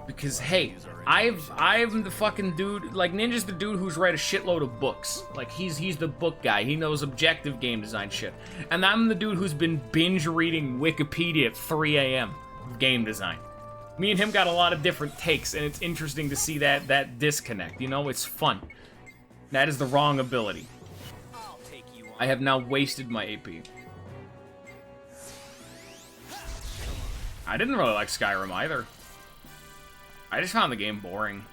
Speaker 4: Because hey, I'm the fucking dude, like Ninja's the dude who's read a shitload of books. Like he's the book guy. He knows objective game design shit. And I'm the dude who's been binge reading Wikipedia at 3 a.m. game design. Me and him got a lot of different takes, and it's interesting to see that disconnect. You know, it's fun. That is the wrong ability. I have now wasted my AP. I didn't really like Skyrim either. I just found the game boring.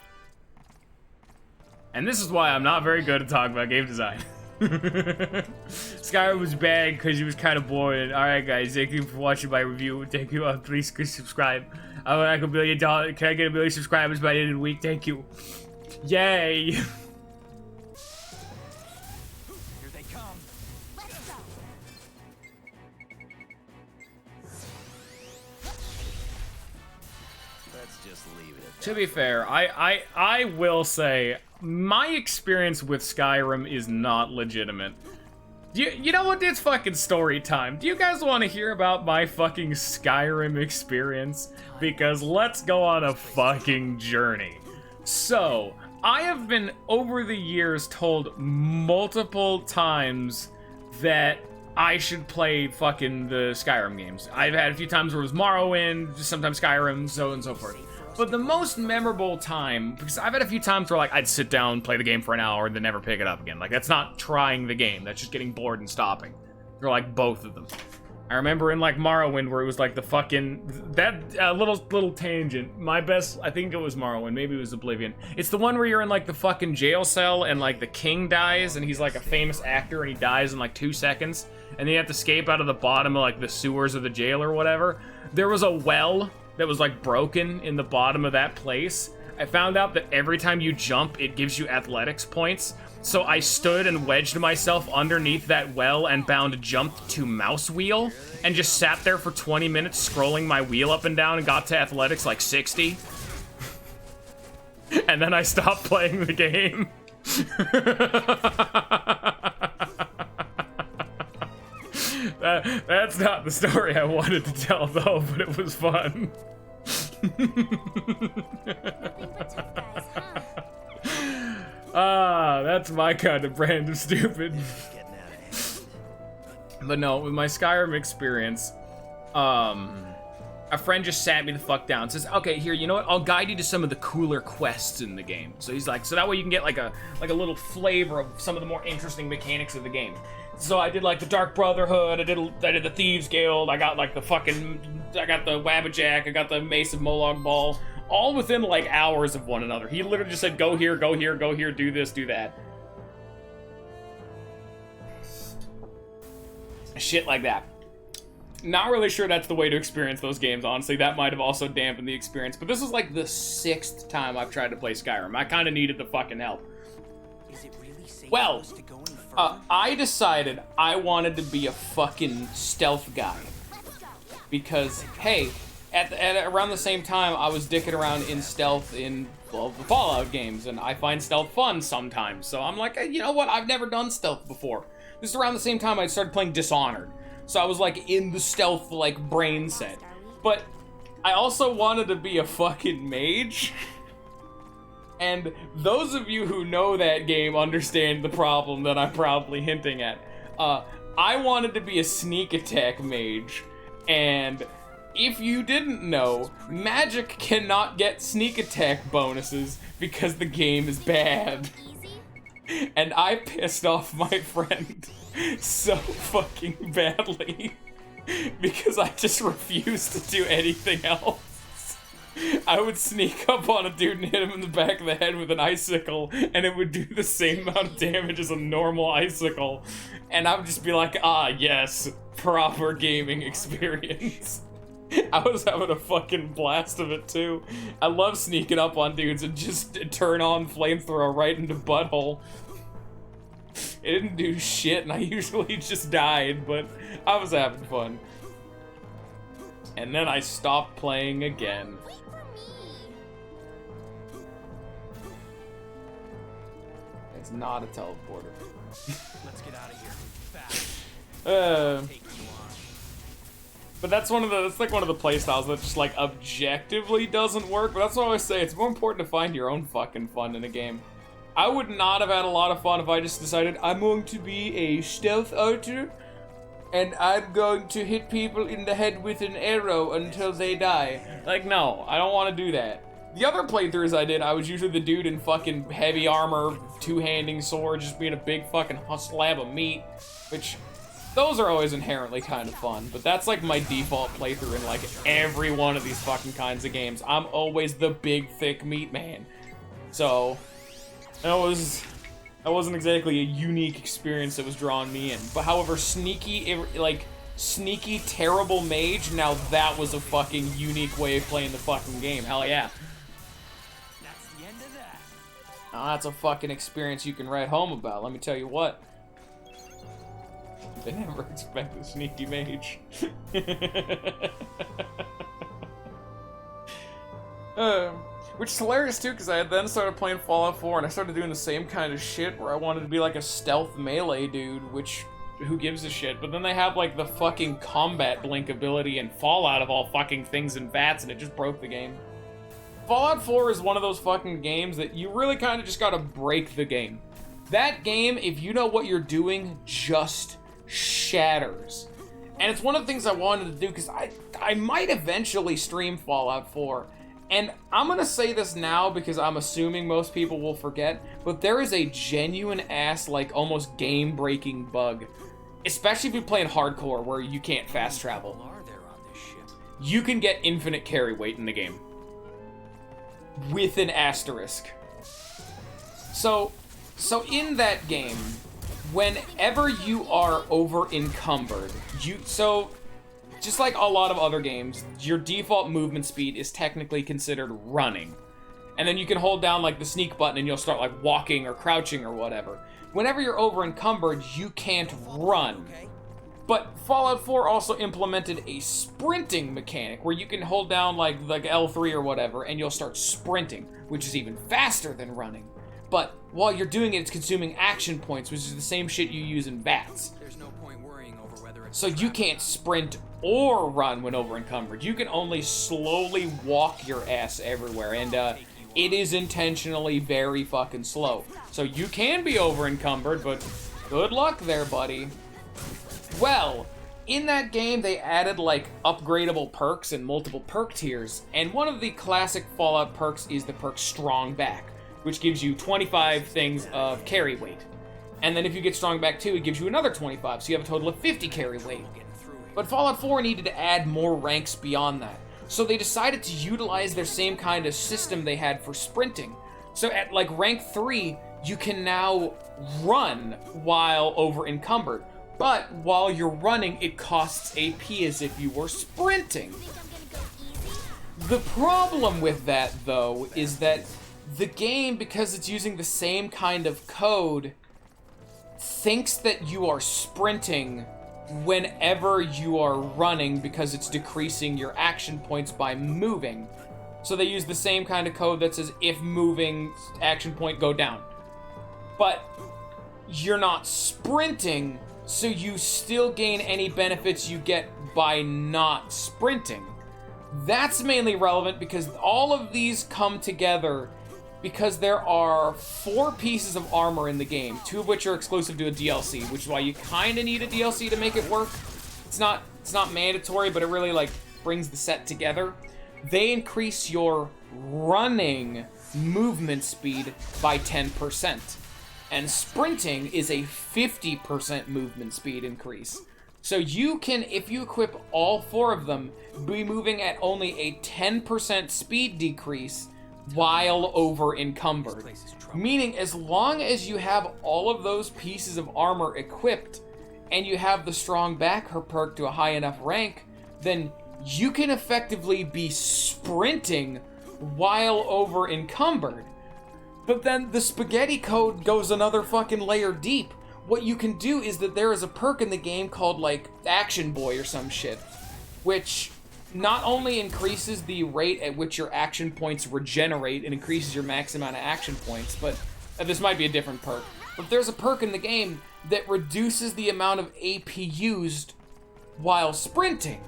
Speaker 4: And this is why I'm not very good at talking about game design. Skyrim was bad because it was kind of boring. Alright guys, thank you for watching my review. Thank you, please subscribe. I would like $1 billion. Can I get 1 million subscribers by the end of the week? Thank you. Yay! To be fair, I will say my experience with Skyrim is not legitimate. You know what? It's fucking story time. Do you guys want to hear about my fucking Skyrim experience? Because let's go on a fucking journey. So, I have been, over the years, told multiple times that I should play fucking the Skyrim games. I've had a few times where it was Morrowind, sometimes Skyrim, so on and so forth. But the most memorable time, because I've had a few times where, like, I'd sit down, play the game for an hour, and then never pick it up again. Like, that's not trying the game, that's just getting bored and stopping. Or, like, both of them. I remember in, like, Morrowind, where it was, like, the fucking... That, little tangent. My best... I think it was Morrowind, maybe it was Oblivion. It's the one where you're in, like, the fucking jail cell, and, like, the king dies, and he's, like, a famous actor, and he dies in, like, 2 seconds. And then you have to escape out of the bottom of, like, the sewers of the jail or whatever. There was a well that was, like, broken in the bottom of that place. I found out that every time you jump, it gives you athletics points. So I stood and wedged myself underneath that well and bound jump to mouse wheel and just sat there for 20 minutes scrolling my wheel up and down and got to athletics like 60. And then I stopped playing the game. That's not the story I wanted to tell, though, but it was fun. That's my kind of brand of stupid. But no, with my Skyrim experience, a friend just sat me the fuck down and says, okay, here, you know what? I'll guide you to some of the cooler quests in the game. So he's like, so that way you can get like a little flavor of some of the more interesting mechanics of the game. So I did like the Dark Brotherhood, I did the Thieves Guild, I got like the Wabbajack, I got the Mace of Molag Bal, all within like hours of one another. He literally just said, go here, go here, go here, do this, do that. Shit like that. Not really sure that's the way to experience those games, honestly. That might have also dampened the experience. But this is like the 6th time I've tried to play Skyrim. I kind of needed the fucking help.
Speaker 2: Is it really safe
Speaker 1: Well,
Speaker 2: for us to go any further?
Speaker 1: I decided I wanted to be a fucking stealth guy. Because, hey, at around the same time, I was dicking around in stealth in, well, the Fallout games. And I find stealth fun sometimes. So I'm like, hey, you know what? I've never done stealth before. This is around the same time I started playing Dishonored. So I was like in the stealth like brain set. But I also wanted to be a fucking mage. And those of you who know that game understand the problem that I'm probably hinting at. I wanted to be a sneak attack mage. And if you didn't know, magic cannot get sneak attack bonuses because the game is bad. And I pissed off my friend so fucking badly because I just refused to do anything else. I would sneak up on a dude and hit him in the back of the head with an icicle, and it would do the same amount of damage as a normal icicle. And I would just be like, ah, yes, proper gaming experience. I was having a fucking blast of it, too. I love sneaking up on dudes and just turn on flamethrower right into butthole. It didn't do shit, and I usually just died, but I was having fun. And then I stopped playing again. It's not a teleporter.
Speaker 2: Let's get out of here. Fast. Take you on.
Speaker 1: But that's one of the playstyles that just like objectively doesn't work. But that's what I always say. It's more important to find your own fucking fun in a game. I would not have had a lot of fun if I just decided I'm going to be a stealth archer and I'm going to hit people in the head with an arrow until they die. Like, no, I don't want to do that. The other playthroughs I did, I was usually the dude in fucking heavy armor, two-handing sword, just being a big fucking slab of meat, which those are always inherently kind of fun, but that's like my default playthrough in like every one of these fucking kinds of games. I'm always the big, thick meat man. So that wasn't exactly a unique experience that was drawing me in. But however, sneaky, terrible mage, now that was a fucking unique way of playing the fucking game. Hell yeah.
Speaker 2: That's the end of that.
Speaker 1: Now that's a fucking experience you can write home about, let me tell you what. They never expect a sneaky mage. Which is hilarious too, because I had then started playing Fallout 4 and I started doing the same kind of shit where I wanted to be like a stealth melee dude, which, who gives a shit? But then they have like the fucking combat blink ability in Fallout of all fucking things and VATS, and it just broke the game. Fallout 4 is one of those fucking games that you really kind of just gotta break the game. That game, if you know what you're doing, just shatters. And it's one of the things I wanted to do, because I might eventually stream Fallout 4. And I'm gonna say this now because I'm assuming most people will forget, but there is a genuine ass, like, almost game-breaking bug. Especially if you're playing hardcore, where you can't fast travel. You can get infinite carry weight in the game. With an asterisk. So in that game, whenever you are over-encumbered, just like a lot of other games, your default movement speed is technically considered running. And then you can hold down like the sneak button and you'll start like walking or crouching or whatever. Whenever you're over encumbered, you can't run. But Fallout 4 also implemented a sprinting mechanic where you can hold down like L3 or whatever and you'll start sprinting, which is even faster than running. But while you're doing it, it's consuming action points, which is the same shit you use in VATS.
Speaker 2: There's no point worrying over whether it's
Speaker 1: So you can't sprint or run when over encumbered. You can only slowly walk your ass everywhere, and it is intentionally very fucking slow. So you can be over encumbered, but good luck there, buddy. Well, in that game they added like upgradable perks and multiple perk tiers, and one of the classic Fallout perks is the perk Strong Back, which gives you 25 things of carry weight. And then if you get Strong Back 2, it gives you another 25, so you have a total of 50 carry weight. But Fallout 4 needed to add more ranks beyond that, so they decided to utilize their same kind of system they had for sprinting. So at like rank 3, you can now run while over encumbered, but while you're running, it costs AP as if you were sprinting. The problem with that, though, is that the game, because it's using the same kind of code, thinks that you are sprinting whenever you are running because it's decreasing your action points by moving. So they use the same kind of code that says if moving, action point go down. But you're not sprinting, so you still gain any benefits you get by not sprinting. That's mainly relevant because all of these come together because there are 4 pieces of armor in the game, 2 of which are exclusive to a DLC, which is why you kind of need a DLC to make it work. It's not mandatory, but it really like brings the set together. They increase your running movement speed by 10%, and sprinting is a 50% movement speed increase. So you can, if you equip all 4 of them, be moving at only a 10% speed decrease while over encumbered. Meaning, as long as you have all of those pieces of armor equipped and you have the Strong Back perk to a high enough rank, then you can effectively be sprinting while over encumbered. But then the spaghetti code goes another fucking layer deep. What you can do is that there is a perk in the game called like Action Boy or some shit, which not only increases the rate at which your action points regenerate and increases your max amount of action points, but this might be a different perk. But there's a perk in the game that reduces the amount of AP used while sprinting.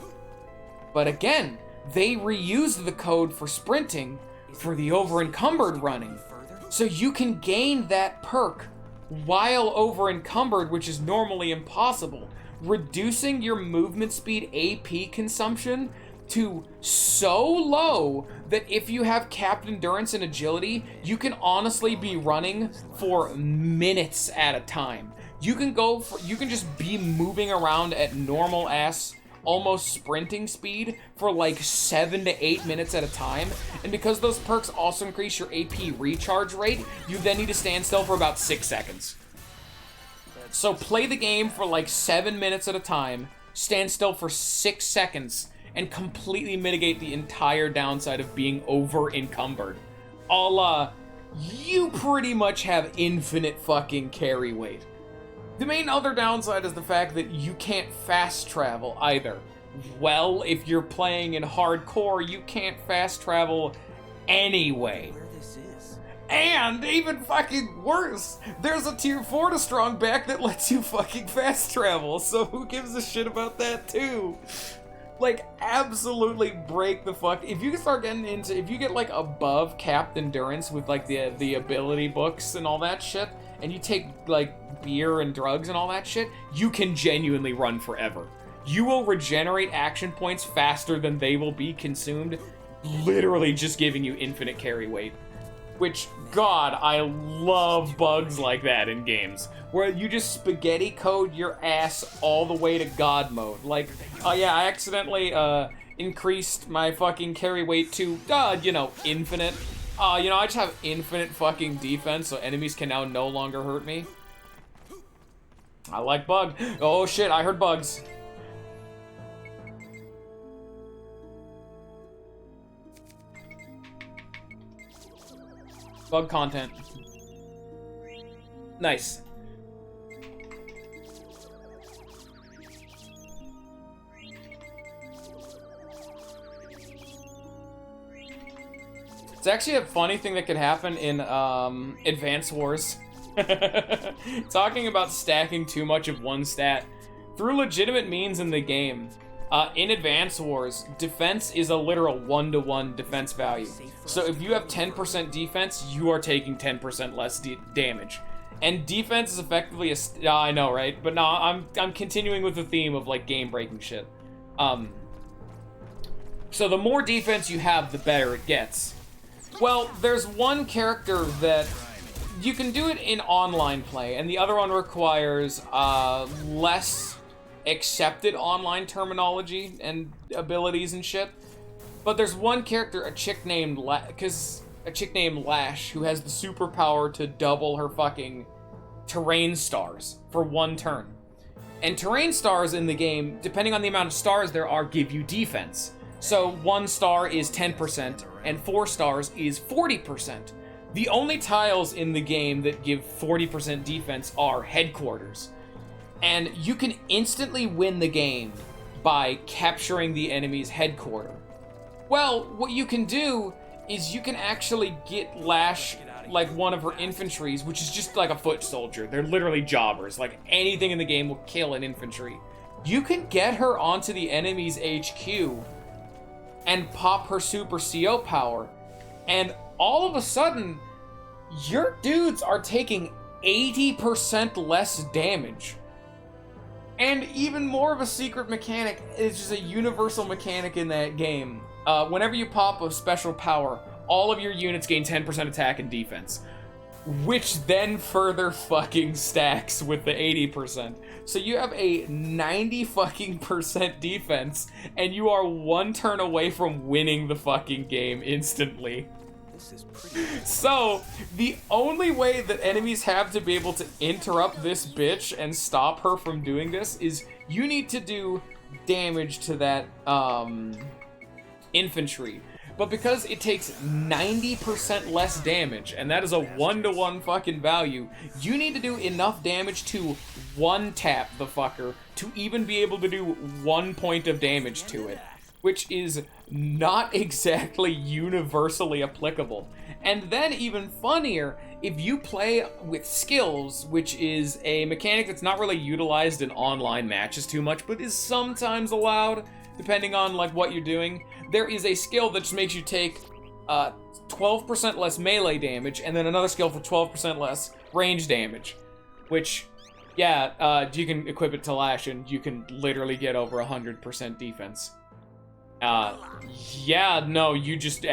Speaker 1: But again, they reused the code for sprinting for the over-encumbered running. So you can gain that perk while over-encumbered, which is normally impossible, reducing your movement speed AP consumption to so low that if you have capped endurance and agility, you can honestly be running for minutes at a time. You can just be moving around at normal ass, almost sprinting speed for like 7 to 8 minutes at a time. And because those perks also increase your AP recharge rate, you then need to stand still for about 6 seconds. So play the game for like 7 minutes at a time, stand still for 6 seconds, and completely mitigate the entire downside of being over-encumbered. You pretty much have infinite fucking carry weight. The main other downside is the fact that you can't fast travel either. Well, if you're playing in hardcore, you can't fast travel anyway.
Speaker 2: Where this is.
Speaker 1: And even fucking worse, there's a tier 4 to strong back that lets you fucking fast travel, so who gives a shit about that too? Like, absolutely break the fuck. If you start getting into, if you get like above capped endurance with like the ability books and all that shit, and you take like beer and drugs and all that shit, you can genuinely run forever. You will regenerate action points faster than they will be consumed, literally just giving you infinite carry weight. Which, God, I love bugs like that in games, where you just spaghetti code your ass all the way to God mode. Like, oh yeah, I accidentally increased my fucking carry weight to, you know, infinite. You know, I just have infinite fucking defense, so enemies can now no longer hurt me. I like bug. Oh shit, I heard bugs. Bug content. Nice. It's actually a funny thing that could happen in Advance Wars. Talking about stacking too much of one stat. Through legitimate means in the game, in Advance Wars, defense is a literal 1-to-1 defense value. So if you have 10% defense, you are taking 10% less damage. And defense is effectively a... I know, right? But no, I'm continuing with the theme of, like, game-breaking shit. So the more defense you have, the better it gets. Well, there's one character that... You can do it in online play, and the other one requires less accepted online terminology and abilities and shit. But there's one character, a chick named Lash, who has the superpower to double her fucking terrain stars for one turn. And terrain stars in the game, depending on the amount of stars there are, give you defense. So 1 star is 10%, and 4 stars is 40%. The only tiles in the game that give 40% defense are headquarters. And you can instantly win the game by capturing the enemy's headquarter. Well, what you can do is you can actually get Lash, like one of her infantries, which is just like a foot soldier. They're literally jobbers. Like anything in the game will kill an infantry. You can get her onto the enemy's HQ and pop her super CO power, and all of a sudden, your dudes are taking 80% less damage. And even more of a secret mechanic, it's just a universal mechanic in that game. Whenever you pop a special power, all of your units gain 10% attack and defense, which then further fucking stacks with the 80%. So you have a 90 fucking percent defense, and you are 1 turn away from winning the fucking game instantly.
Speaker 2: This is pretty.
Speaker 1: So, the only way that enemies have to be able to interrupt this bitch and stop her from doing this is you need to do damage to that, infantry. But because it takes 90% less damage, and that is a 1-to-1 fucking value, you need to do enough damage to one-tap the fucker to even be able to do 1 point of damage to it, which is not exactly universally applicable. And then even funnier, if you play with skills, which is a mechanic that's not really utilized in online matches too much, but is sometimes allowed, depending on like what you're doing, there is a skill that just makes you take 12% less melee damage, and then another skill for 12% less range damage, which, yeah, you can equip it to Lash, and you can literally get over 100% defense. Yeah, no, you just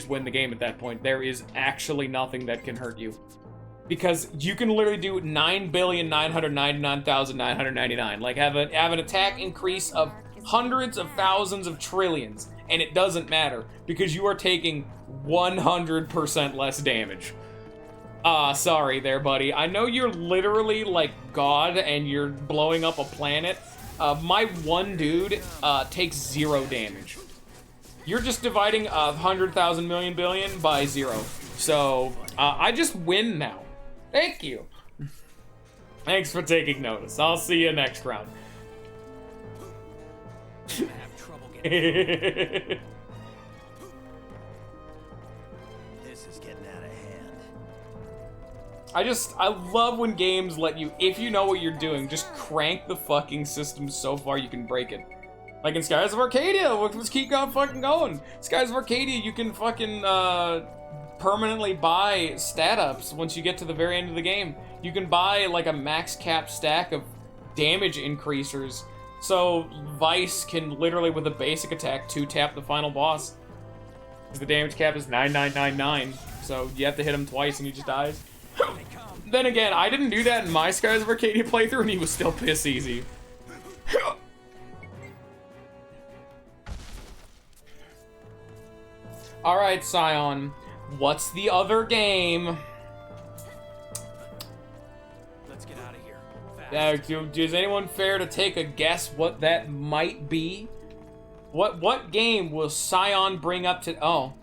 Speaker 1: win the game at that point. There is actually nothing that can hurt you. Because you can literally do 9,999,999. Like, have an attack increase of hundreds of thousands of trillions, and it doesn't matter, because you are taking 100% less damage. Sorry there, buddy. I know you're literally, like, God, and you're blowing up a planet. My one dude takes 0 damage. You're just dividing 100,000 million billion by 0. So, I just win now. Thank you. Thanks for taking notice. I'll see you next round.
Speaker 2: I have trouble getting. This is getting out of hand.
Speaker 1: I love when games let you, if you know what you're doing, just crank the fucking system so far you can break it. Like in Skies of Arcadia, let's keep on fucking going. Skies of Arcadia, you can fucking permanently buy stat ups once you get to the very end of the game. You can buy like a max cap stack of damage increasers, so Vice can literally with a basic attack 2-tap the final boss. Because the damage cap is 9999, so you have to hit him twice and he just dies. Then again, I didn't do that in my Skies of Arcadia playthrough and he was still piss easy. Alright, Scion. What's the other game?
Speaker 2: Let's get out of here. Fast.
Speaker 1: Does anyone care to take a guess what that might be? What game will Scion bring up to... Oh.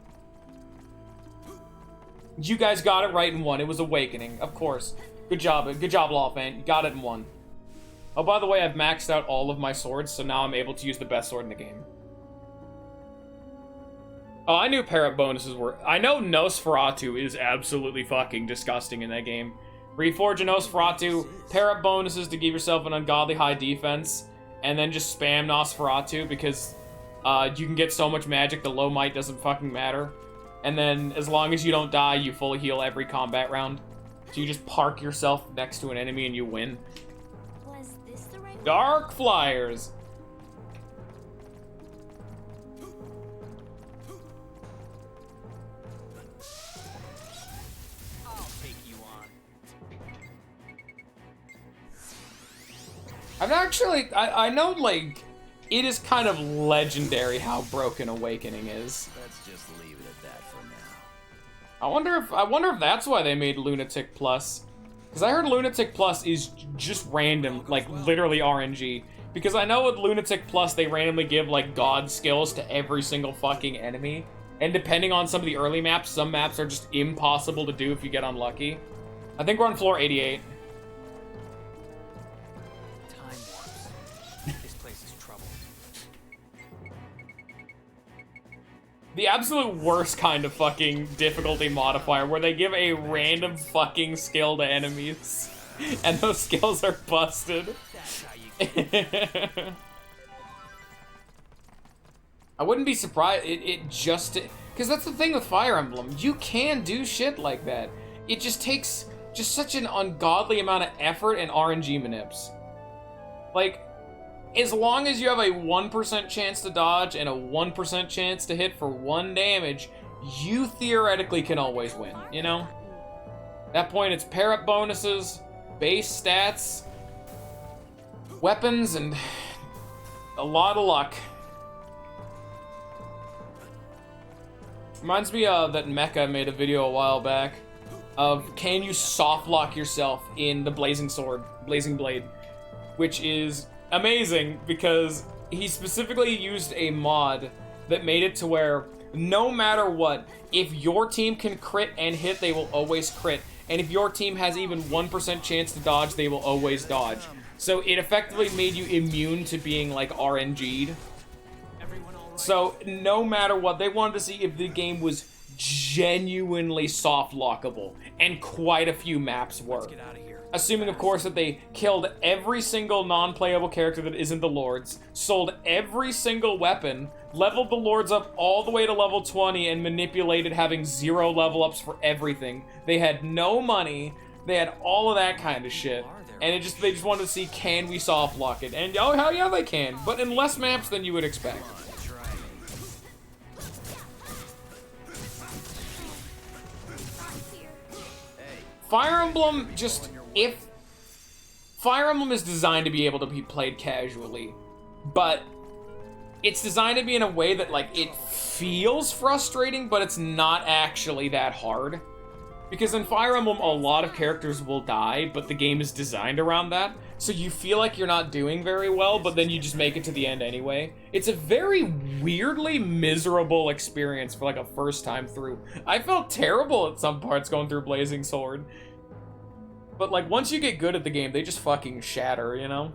Speaker 1: You guys got it right in one. It was Awakening, of course. Good job, Lawfan. You got it in one. Oh, by the way, I've maxed out all of my swords, so now I'm able to use the best sword in the game. Oh, I knew parrot bonuses were... I know Nosferatu is absolutely fucking disgusting in that game. Reforge a Nosferatu, parrot bonuses to give yourself an ungodly high defense, and then just spam Nosferatu because you can get so much magic the low might doesn't fucking matter. And then as long as you don't die, you fully heal every combat round. So you just park yourself next to an enemy and you win.
Speaker 5: Was this the right
Speaker 1: Dark Flyers! I've actually, I know, like, it is kind of legendary how broken Awakening is.
Speaker 2: Let's just leave it at that for now.
Speaker 1: I wonder if that's why they made Lunatic Plus. Because I heard Lunatic Plus is just random, like, literally RNG. Because I know with Lunatic Plus, they randomly give, like, god skills to every single fucking enemy. And depending on some of the early maps, some maps are just impossible to do if you get unlucky. I think we're on floor 88. The absolute worst kind of fucking difficulty modifier where they give a random fucking skill to enemies and those skills are busted. I wouldn't be surprised, it just, because that's the thing with Fire Emblem, you can do shit like that. It just takes just such an ungodly amount of effort and RNG manips. Like, as long as you have a 1% chance to dodge and a 1% chance to hit for 1 damage, you theoretically can always win, you know? At that point, it's parrot bonuses, base stats, weapons, and a lot of luck. Reminds me that Mecha made a video a while back of can you soft lock yourself in the Blazing Sword, Blazing Blade, which is amazing because he specifically used a mod that made it to where no matter what, if your team can crit and hit, they will always crit. And if your team has even 1% chance to dodge, they will always dodge. So it effectively made you immune to being like RNG'd. So no matter what, they wanted to see if the game was genuinely soft lockable. And quite a few maps were. Assuming, of course, that they killed every single non-playable character that isn't the Lords, sold every single weapon, leveled the Lords up all the way to level 20, and manipulated having 0 level ups for everything. They had no money, they had all of that kind of shit, and they just wanted to see, can we soft lock it? And oh, hell yeah, they can, but in less maps than you would expect. Fire Emblem just... If Fire Emblem is designed to be able to be played casually, but it's designed to be in a way that, like, it feels frustrating, but it's not actually that hard. Because in Fire Emblem, a lot of characters will die, but the game is designed around that, so you feel like you're not doing very well, but then you just make it to the end anyway. It's a very weirdly miserable experience for, like, a first time through. I felt terrible at some parts going through Blazing Sword. But, like, once you get good at the game, they just fucking shatter, you know?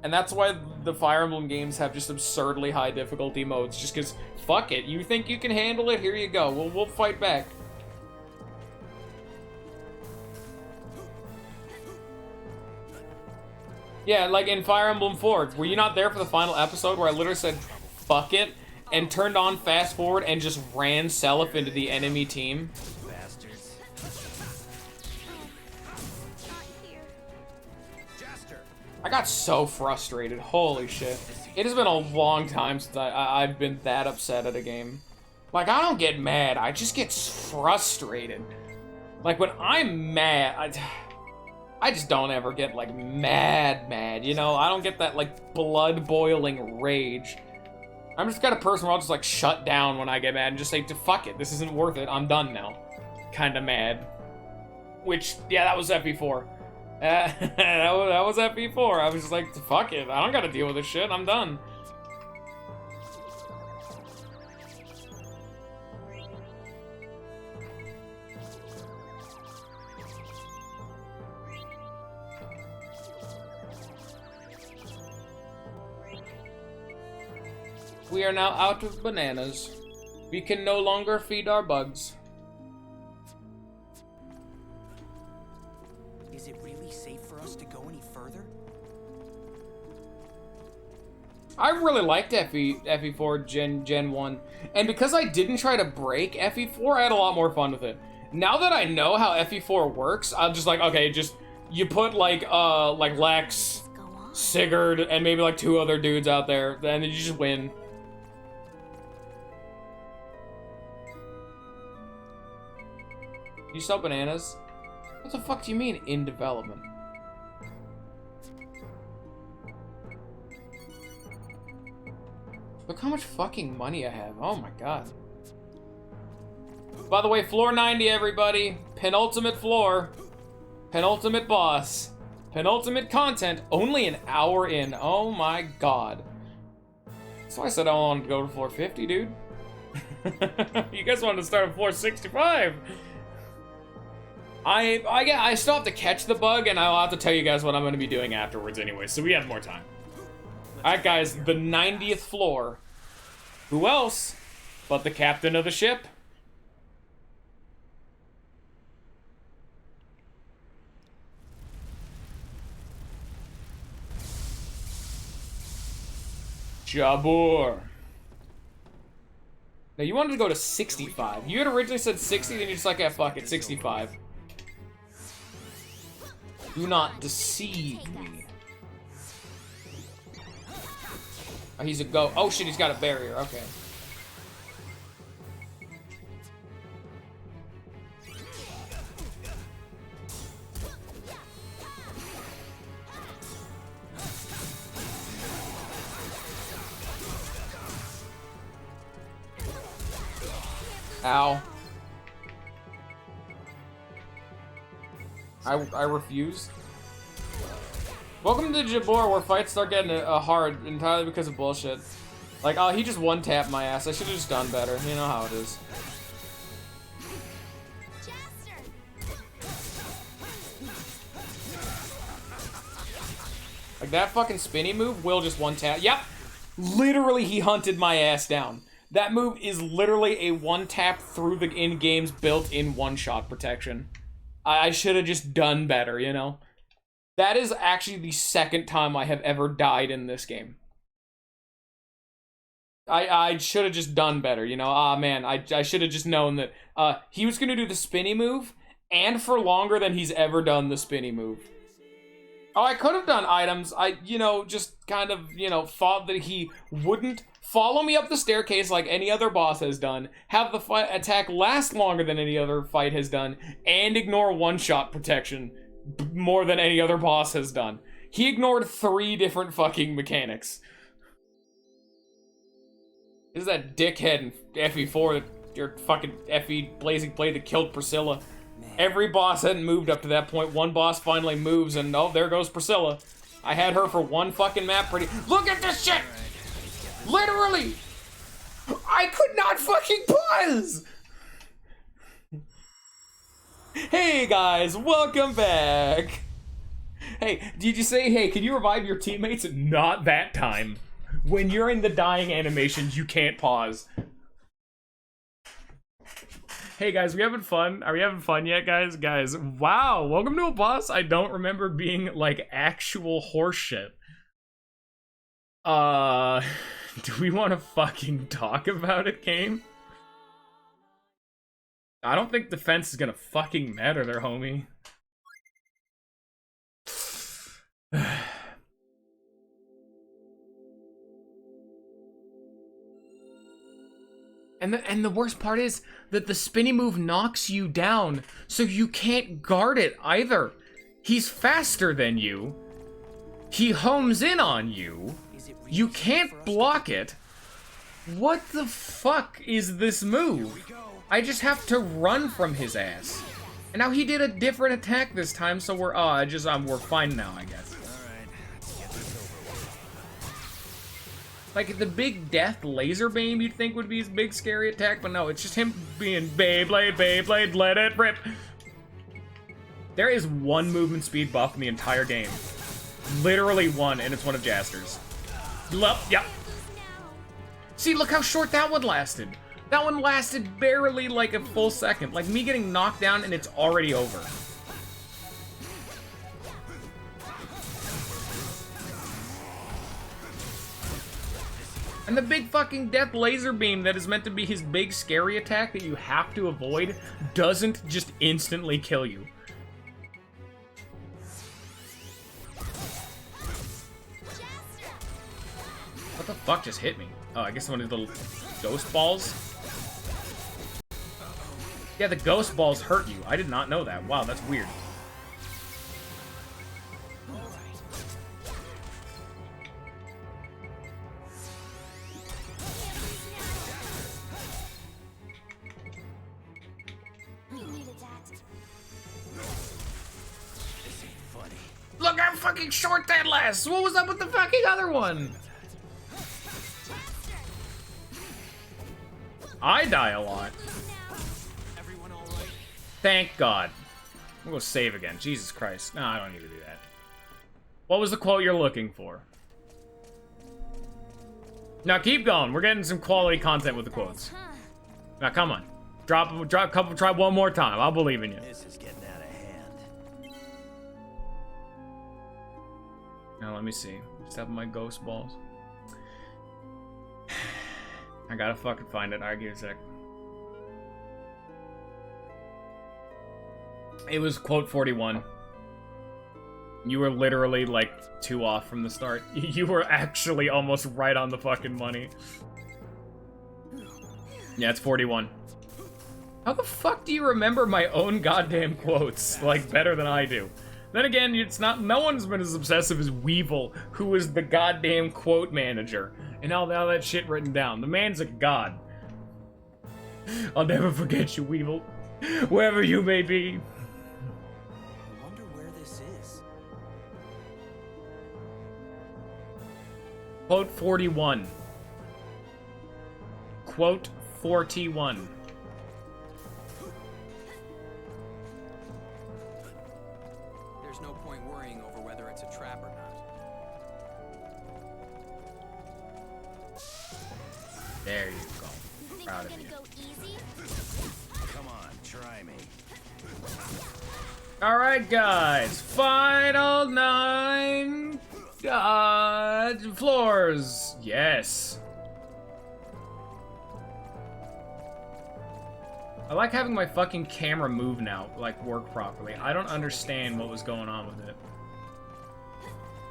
Speaker 1: And that's why the Fire Emblem games have just absurdly high difficulty modes, just because, fuck it, you think you can handle it? Here you go, we'll fight back. Yeah, like in Fire Emblem Forward. Were you not there for the final episode where I literally said, fuck it, and turned on fast forward and just ran Seliph into the enemy team?
Speaker 2: Bastards.
Speaker 5: Not here.
Speaker 2: Jester.
Speaker 1: I got so frustrated. Holy shit. It has been a long time since I've been that upset at a game. Like, I don't get mad. I just get frustrated. Like, when I'm mad, I just don't ever get, like, mad, you know? I don't get that, like, blood-boiling rage. I'm just kind of person where I'll just, like, shut down when I get mad and just say, fuck it, this isn't worth it, I'm done now. Kinda mad. Which, yeah, that was FE4. that was FE4. I was just like, fuck it, I don't gotta deal with this shit, I'm done. We are now out of bananas. We can no longer feed our bugs.
Speaker 2: Is it really safe for us to go any further?
Speaker 1: I really liked FE4 Gen 1, and because I didn't try to break FE4, I had a lot more fun with it. Now that I know how FE4 works, I'm just like, okay, just, you put like Lex,
Speaker 5: Go on.
Speaker 1: Sigurd, and maybe like 2 other dudes out there, then you just win. You sell bananas? What the fuck do you mean, in development? Look how much fucking money I have. Oh my god. By the way, floor 90, everybody. Penultimate floor. Penultimate boss. Penultimate content. Only an hour in. Oh my god. That's why I said I wanted to go to floor 50, dude. You guys wanted to start at floor 65. I still have to catch the bug, and I'll have to tell you guys what I'm going to be doing afterwards anyway, so we have more time. Alright guys, the 90th floor. Who else but the captain of the ship? Jabur. Now you wanted to go to 65. You had originally said 60, then you're just like, yeah, fuck it, 65. Do not deceive me. Oh, he's a go. Oh shit, he's got a barrier. Okay. Ow. I refuse. Welcome to Jabor, where fights start getting hard entirely because of bullshit. Like, oh, he just one-tapped my ass. I should have just done better. You know how it is. Like, that fucking spinny move will just one-tap. Yep! Literally, he hunted my ass down. That move is literally a one-tap through the in-game's built-in one-shot protection. I should have just done better, you know? That is actually the second time I have ever died in this game. I should have just done better, you know? Ah, man, I should have just known that he was going to do the spinny move, and for longer than he's ever done the spinny move. Oh, I could have done items. I, you know, just kind of, you know, thought that he wouldn't follow me up the staircase like any other boss has done, have the fight attack last longer than any other fight has done, and ignore one-shot protection more than any other boss has done. He ignored 3 different fucking mechanics. This is that dickhead in FE4, your fucking FE Blazing Blade that killed Priscilla. Every boss hadn't moved up to that point. One boss finally moves, and oh, there goes Priscilla. I had her for one fucking map pretty- Look at this shit! Literally! I could not fucking pause! Hey guys, welcome back! Hey, did you say, hey, can you revive your teammates? Not that time. When you're in the dying animations, you can't pause.
Speaker 4: Hey guys, we having fun? Are we having fun yet, guys? Guys, wow, welcome to a boss I don't remember being like actual horseshit. Do we want to fucking talk about it, game? I don't think defense is gonna fucking matter there, homie. And the worst part is that the spinny move knocks you down, so you can't guard it either. He's faster than you. He homes in on you. You can't block it. What the fuck is this move? I just have to run from his ass. And now he did a different attack this time, so we're we're fine now, I guess. Like, the big death laser beam you'd think would be his big scary attack, but no, it's just him being Beyblade, Beyblade, let it rip. There is one movement speed buff in the entire game. Literally one, and it's one of Jaster's. Yep. See, look how short that one lasted. That one lasted barely like a full second. Like, me getting knocked down and it's already over. And the big fucking death laser beam that is meant to be his big scary attack that you have to avoid doesn't just instantly kill you. What the fuck just hit me? Oh, I guess one of the little ghost balls? Yeah, the ghost balls hurt you. I did not know that. Wow, that's weird. Look how fucking short that lasts! What was up with the fucking other one? I die a lot. Thank God. We'll go save again. Jesus Christ. No, I don't need to do that. What was the quote you're looking for? Now keep going. We're getting some quality content with the quotes. Now come on. Try one more time. I'll believe in you.
Speaker 2: This is getting out of hand.
Speaker 4: Now let me see. Just have my ghost balls. I gotta fucking find it. Alright, give me a sec. It was quote 41. You were literally like 2 off from the start. You were actually almost right on the fucking money. Yeah, it's 41. How the fuck do you remember my own goddamn quotes, like, better than I do? Then again, it's not. No one's been as obsessive as Weevil, who is the goddamn quote manager, and all that shit written down. The man's a god. I'll never forget you, Weevil, wherever you may be.
Speaker 2: I wonder where this is.
Speaker 4: Quote 41. Quote 41.
Speaker 2: There's no point worrying over whether it's a trap or not.
Speaker 4: There you go.
Speaker 5: You think
Speaker 4: Proud
Speaker 5: you're
Speaker 4: of you.
Speaker 5: gonna go easy?
Speaker 2: Come on, try me.
Speaker 4: Alright, guys. Final 9 floors. Yes. I like having my fucking camera move now, like, work properly. I don't understand what was going on with it.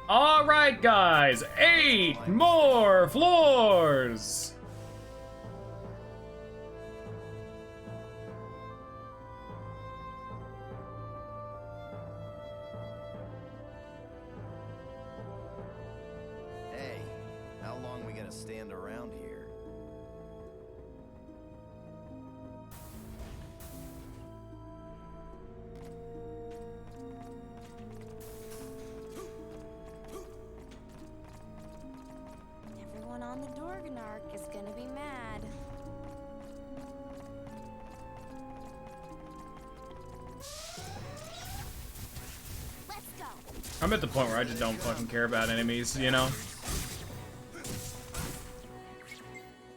Speaker 4: Alright, guys. 8 more floors.
Speaker 2: Hey, how long we gonna stand around here?
Speaker 5: Everyone on the Dorganark is gonna be mad. Let's go.
Speaker 4: I'm at the point where I just don't fucking care about enemies, you know?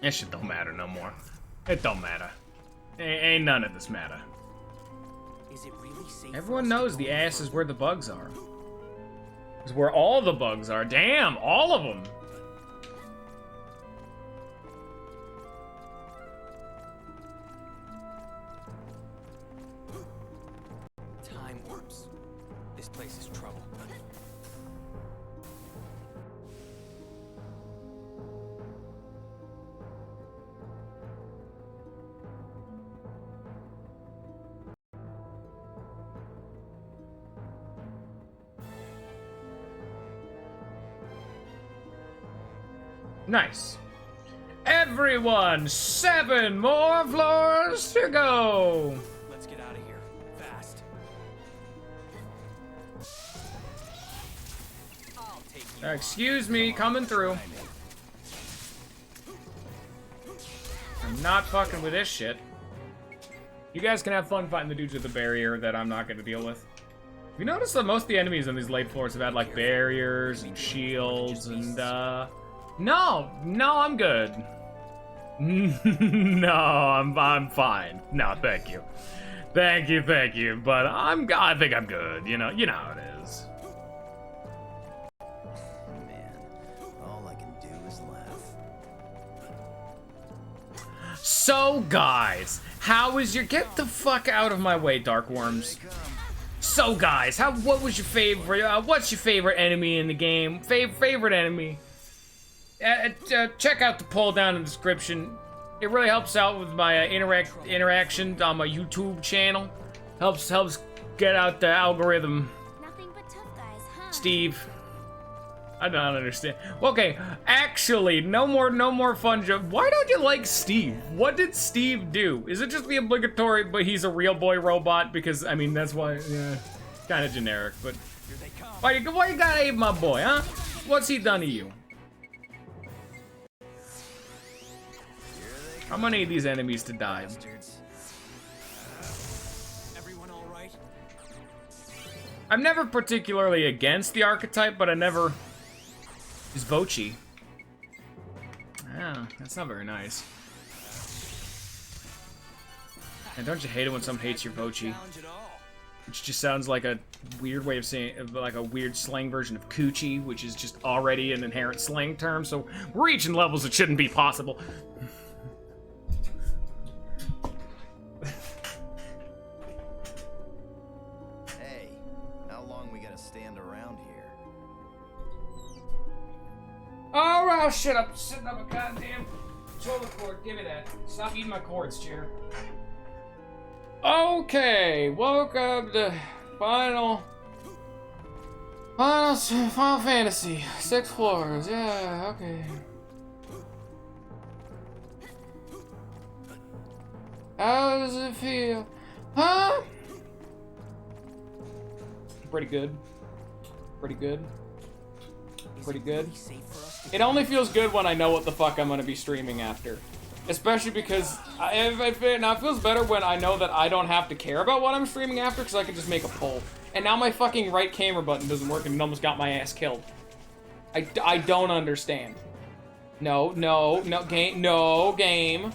Speaker 4: That shit don't matter no more. It don't matter. Ain't none of this matter.
Speaker 2: Is it really safe?
Speaker 4: Everyone knows the ass is where the bugs are. It's where all the bugs are. Damn, all of them.
Speaker 2: Time warps. This place is trouble.
Speaker 4: Nice. Everyone, 7 more floors to go.
Speaker 2: Let's get out of here. Fast. I'll take you.
Speaker 4: Excuse me, coming through. I'm not fucking with this shit. You guys can have fun fighting the dudes with the barrier that I'm not gonna deal with. You notice that most of the enemies on these late floors have had like barriers and shields and No, I'm good. No, I'm fine. No, thank you. Thank you. But I think I'm good. You know how it is.
Speaker 6: Man, all I can do is laugh.
Speaker 4: So, guys, how was your... Get the fuck out of my way, Dark Worms. So, guys, what was your favorite... what's your favorite enemy in the game? Favorite enemy? Check out the poll down in the description. It really helps out with my interactions on my YouTube channel. Helps get out the algorithm.
Speaker 5: Nothing but tough guys, huh?
Speaker 4: Steve. I don't understand. Okay, actually, no more fun joke. Why don't you like Steve? What did Steve do? Is it just the obligatory, but he's a real boy robot? Because, I mean, that's why, yeah, kind of generic, but... Why you gotta hate my boy, huh? What's he done to you? How many of these enemies to die?
Speaker 2: Everyone all right?
Speaker 4: I'm never particularly against the archetype, but I never... Is Vochi. Yeah, that's not very nice. And don't you hate it when someone hates your Vochi?
Speaker 2: Challenge at all.
Speaker 4: Which just sounds like a weird way of saying, like a weird slang version of coochie, which is just already an inherent slang term, so we're reaching levels that shouldn't be possible.
Speaker 6: Hey, how long we gotta stand around here?
Speaker 4: Alright, shut up. Sitting up a goddamn controller cord. Give me that. Stop eating my cords, chair. Okay, welcome to Final Fantasy. 6 floors. Yeah, okay. How does it feel? Huh? Pretty good. Pretty good. Pretty good. It only feels good when I know what the fuck I'm gonna be streaming after. Especially because it feels better when I know that I don't have to care about what I'm streaming after because I can just make a poll. And now my fucking right camera button doesn't work and it almost got my ass killed. I don't understand. No, game.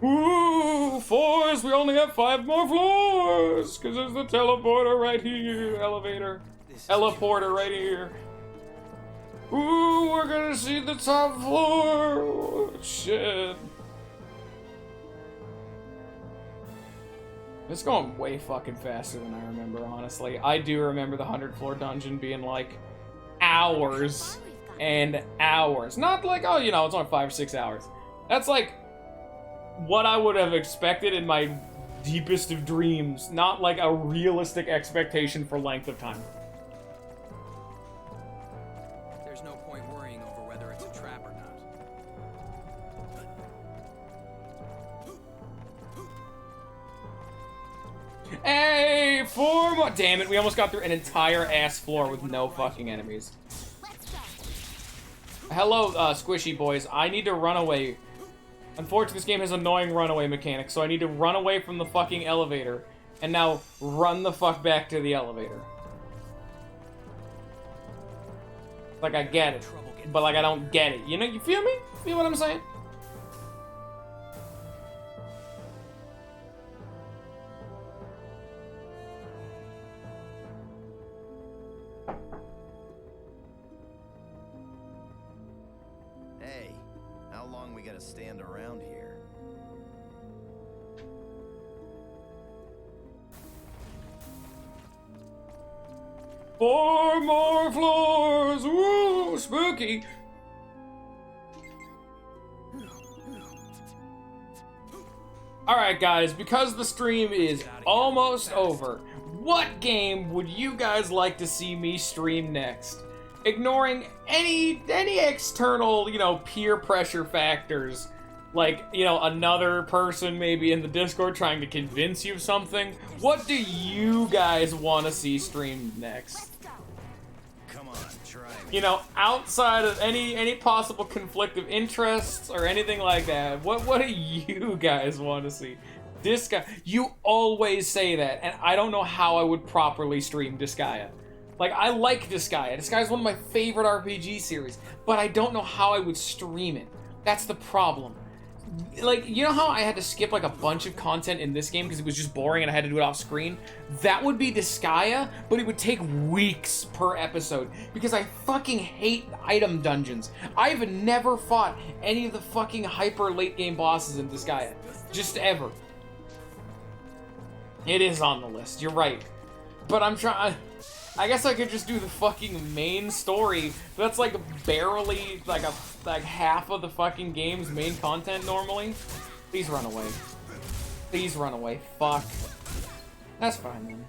Speaker 4: Ooh, floors, we only have 5 more floors! Because there's the teleporter right here, elevator. Teleporter right here. Ooh, we're gonna see the top floor. Oh, shit. It's going way fucking faster than I remember, honestly. I do remember the 100th floor dungeon being like hours and hours. Not like, oh, you know, it's only 5 or 6 hours. That's like what I would have expected in my deepest of dreams. Not like a realistic expectation for length of time.
Speaker 2: There's no point worrying over whether it's a trap or not.
Speaker 4: Hey, 4 more. Damn it, we almost got through an entire ass floor with no fucking enemies. Hello, squishy boys. I need to run away. Unfortunately, this game has annoying runaway mechanics, so I need to run away from the fucking elevator and now run the fuck back to the elevator. Like, I get it, but like, I don't get it. You know, you feel me? Feel what I'm saying?
Speaker 6: long we gotta stand around here?
Speaker 1: 4 more floors! Woo! Spooky! Alright guys, because the stream is almost over, what game would you guys like to see me stream next? Ignoring any external, you know, peer pressure factors, like, you know, another person maybe in the Discord trying to convince you of something. What do you guys want to see streamed next?
Speaker 6: Come on, try me.
Speaker 1: You know, outside of any possible conflict of interests or anything like that, what do you guys want to see? Disgaea, you always say that, and I don't know how I would properly stream Disgaea. Like, I like Disgaea. Disgaea is one of my favorite RPG series, but I don't know how I would stream it. That's the problem. Like, you know how I had to skip like a bunch of content in this game because it was just boring and I had to do it off screen? That would be Disgaea, but it would take weeks per episode because I fucking hate item dungeons. I've never fought any of the fucking hyper late game bosses in Disgaea. Just ever. It is on the list, you're right. But I'm trying... I guess I could just do the fucking main story. That's like barely like half of the fucking game's main content normally. Please run away. Please run away. Fuck. That's fine then.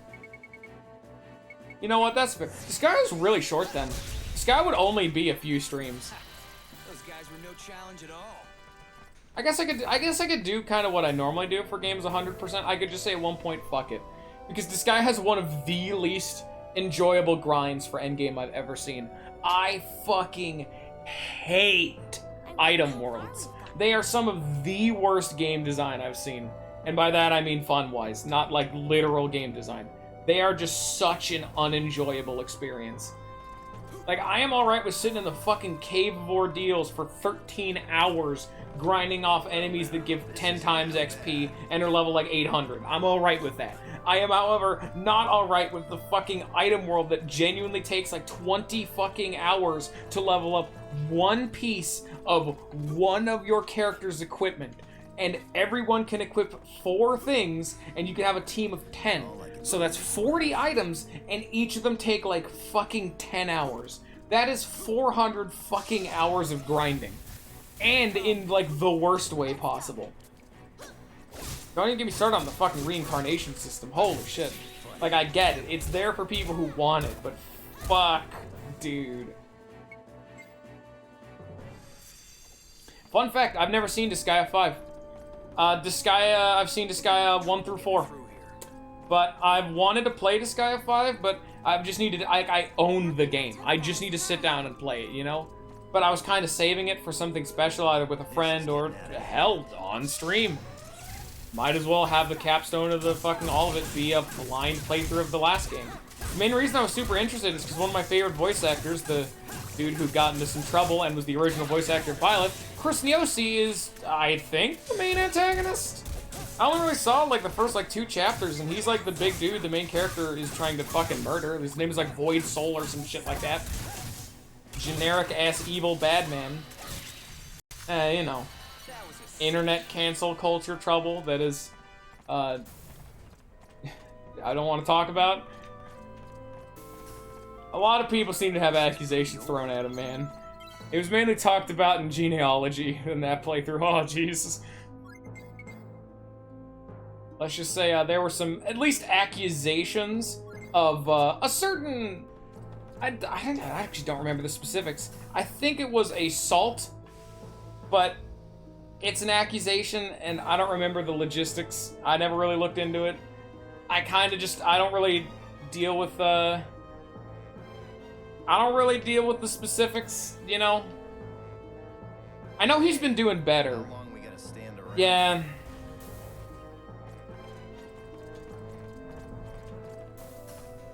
Speaker 1: You know what? That's fair. This guy is really short then. This guy would only be a few streams.
Speaker 2: Those guys were no challenge at all.
Speaker 1: I guess I could do kind of what I normally do for games 100%. I could just say at one point, fuck it. Because this guy has one of the least enjoyable grinds for endgame I've ever seen. I fucking hate item worlds. They are some of the worst game design I've seen. And by that I mean fun-wise, not like literal game design. They are just such an unenjoyable experience. Like, I am alright with sitting in the fucking Cave of Ordeals for 13 hours grinding off enemies that give 10 times XP and are level like 800. I'm alright with that. I am, however, not alright with the fucking item world that genuinely takes like 20 fucking hours to level up one piece of one of your character's equipment. And everyone can equip 4 things, and you can have a team of 10. So that's 40 items, and each of them take like fucking 10 hours. That is 400 fucking hours of grinding. And in like the worst way possible. Don't even get me started on the fucking reincarnation system. Holy shit. Like, I get it. It's there for people who want it, but fuck, dude. Fun fact, I've never seen Disgaea 5. I've seen Disgaea 1 through 4. But I've wanted to play Disgaea 5, but I've just needed, I own the game. I just need to sit down and play it, you know? But I was kind of saving it for something special, either with a friend or, hell, on stream. Might as well have the capstone of the fucking all of it be a blind playthrough of the last game. The main reason I was super interested is because one of my favorite voice actors, the dude who got into some trouble and was the original voice actor of Pilot, Chris Niosi is, I think, the main antagonist? I only really saw like the first like 2 chapters, and he's like the big dude the main character is trying to fucking murder. His name is like Void Soul or some shit like that. Generic ass evil bad man. You know. Internet cancel culture trouble that is, I don't want to talk about. A lot of people seem to have accusations thrown at him, man. It was mainly talked about in genealogy in that playthrough. Oh, Jesus. Let's just say there were some, at least accusations of a certain... I actually don't remember the specifics. I think it was assault, but it's an accusation, and I don't remember the logistics. I never really looked into it. I kind of just, I don't really deal with the specifics, you know? I know he's been doing better.
Speaker 6: How long we gotta stand around?
Speaker 1: Yeah.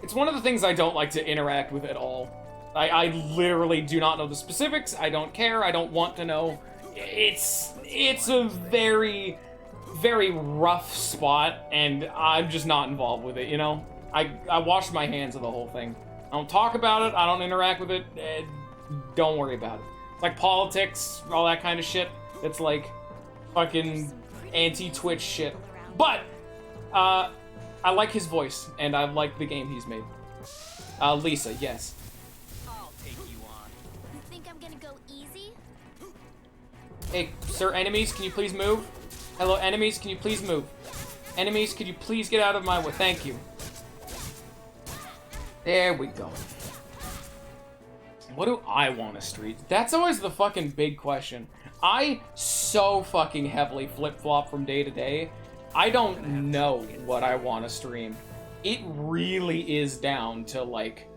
Speaker 1: It's one of the things I don't like to interact with at all. I literally do not know the specifics. I don't care. I don't want to know. It's a very, very rough spot, and I'm just not involved with it, you know? I wash my hands of the whole thing. I don't talk about it. I don't interact with it. Don't worry about it. It's like politics, all that kind of shit. It's like fucking anti-Twitch shit. But I like his voice, and I like the game he's made. Lisa, yes.
Speaker 2: I'll take you on.
Speaker 5: You think I'm gonna go easy?
Speaker 1: Hey, sir, enemies, can you please move? Hello, enemies, can you please move? Enemies, could you please get out of my way? Thank you. There we go. What do I want to stream? That's always the fucking big question. I so fucking heavily flip-flop from day to day. I don't know what I want to stream. It really is down to, like,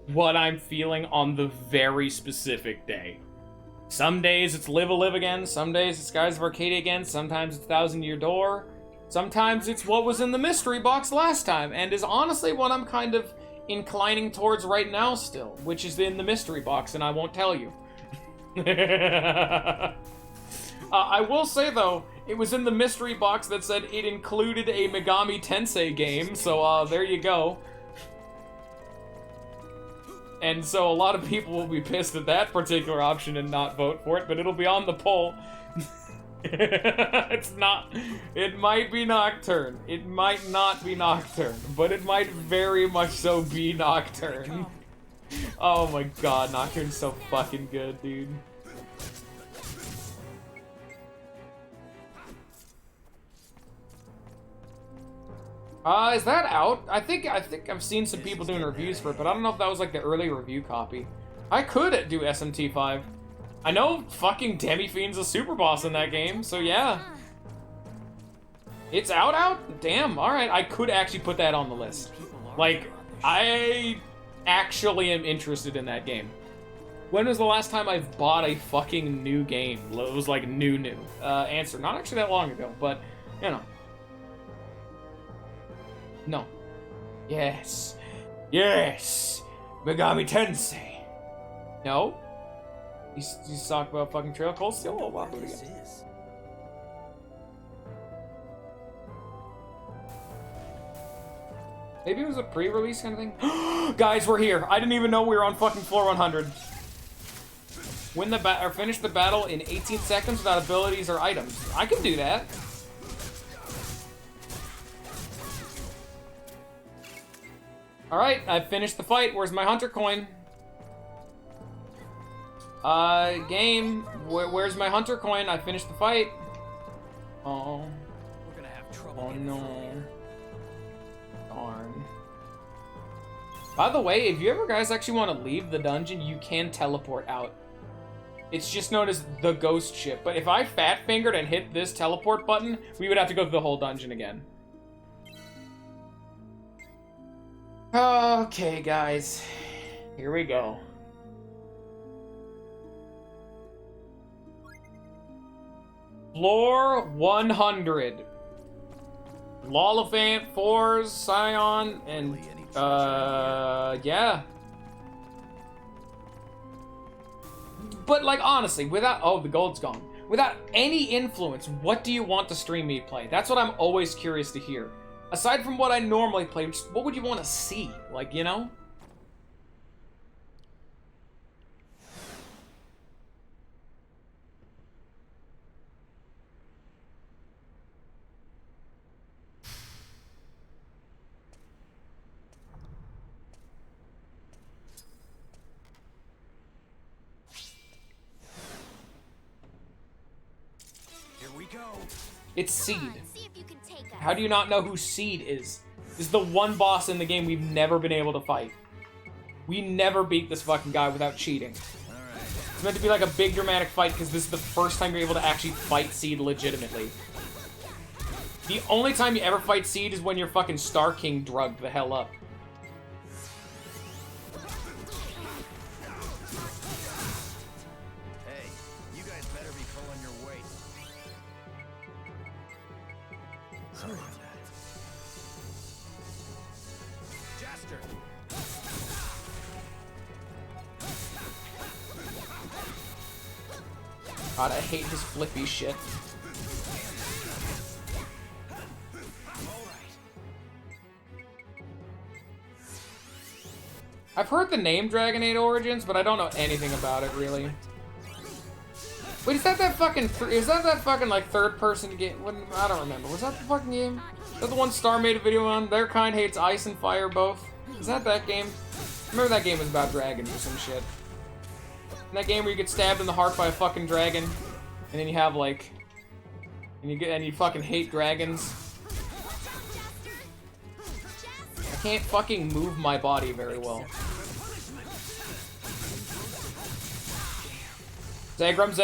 Speaker 1: what I'm feeling on the very specific day. Some days it's Live a Live again, some days it's Skies of Arcadia again, sometimes it's Thousand Year Door, sometimes it's what was in the mystery box last time, and is honestly what I'm kind of inclining towards right now still, which is in the mystery box, and I won't tell you. I will say, though, it was in the mystery box that said it included a Megami Tensei game, so there you go. And so a lot of people will be pissed at that particular option and not vote for it, but it'll be on the poll. It's not... It might be Nocturne. It might not be Nocturne, but it might very much so be Nocturne. Oh my god, Nocturne's so fucking good, dude. Is that out? I think I've seen some people doing reviews for it, but I don't know if that was like the early review copy. I could do SMT5. I know fucking Demi-Fiend's a super boss in that game, so yeah. It's out? Damn, alright. I could actually put that on the list. Like, I actually am interested in that game. When was the last time I've bought a fucking new game? It was like new. Answer, not actually that long ago, but, you know. No. Yes. Yes! Megami Tensei! No? He's talking about fucking Trail Cold Steel? Oh, wow.
Speaker 6: This is.
Speaker 1: Maybe it was a pre-release kind of thing? Guys, we're here. I didn't even know we were on fucking floor 100. Win the or finish the battle in 18 seconds without abilities or items. I can do that. Alright, I finished the fight. Where's my hunter coin? Game. Where's my hunter coin? I finished the fight. Oh.
Speaker 2: We're gonna have trouble.
Speaker 1: Oh
Speaker 2: getting
Speaker 1: no.
Speaker 2: through here.
Speaker 1: Darn. By the way, if you ever guys actually want to leave the dungeon, you can teleport out. It's just known as the ghost ship. But if I fat-fingered and hit this teleport button, we would have to go through the whole dungeon again. Okay, guys. Here we go. Floor 100. Lollifant, Fours, Scion, and, yeah. But, like, honestly, without... Oh, the gold's gone. Without any influence, what do you want to stream me play? That's what I'm always curious to hear. Aside from what I normally play, just what would you want to see? Like, you know?
Speaker 2: Here we go.
Speaker 1: It's Seed.
Speaker 5: See if you can take us.
Speaker 1: How do you not know who Seed is? This is the one boss in the game we've never been able to fight. We never beat this fucking guy without cheating. It's meant to be like a big dramatic fight because this is the first time you're able to actually fight Seed legitimately. The only time you ever fight Seed is when you're fucking Star King drugged the hell up.
Speaker 6: Hey, you guys better be pulling your weight. Sorry about that. Jester!
Speaker 1: God, I hate his flippy shit. I've heard the name Dragon Age Origins, but I don't know anything about it, really. Wait, is that fucking like third person game? I don't remember. Was that the fucking game? Is that the one Star made a video on? Their kind hates ice and fire both. Is that game? I remember that game was about dragons or some shit. In that game where you get stabbed in the heart by a fucking dragon, and then you have like, and you fucking hate dragons. I can't fucking move my body very well. Zagrum.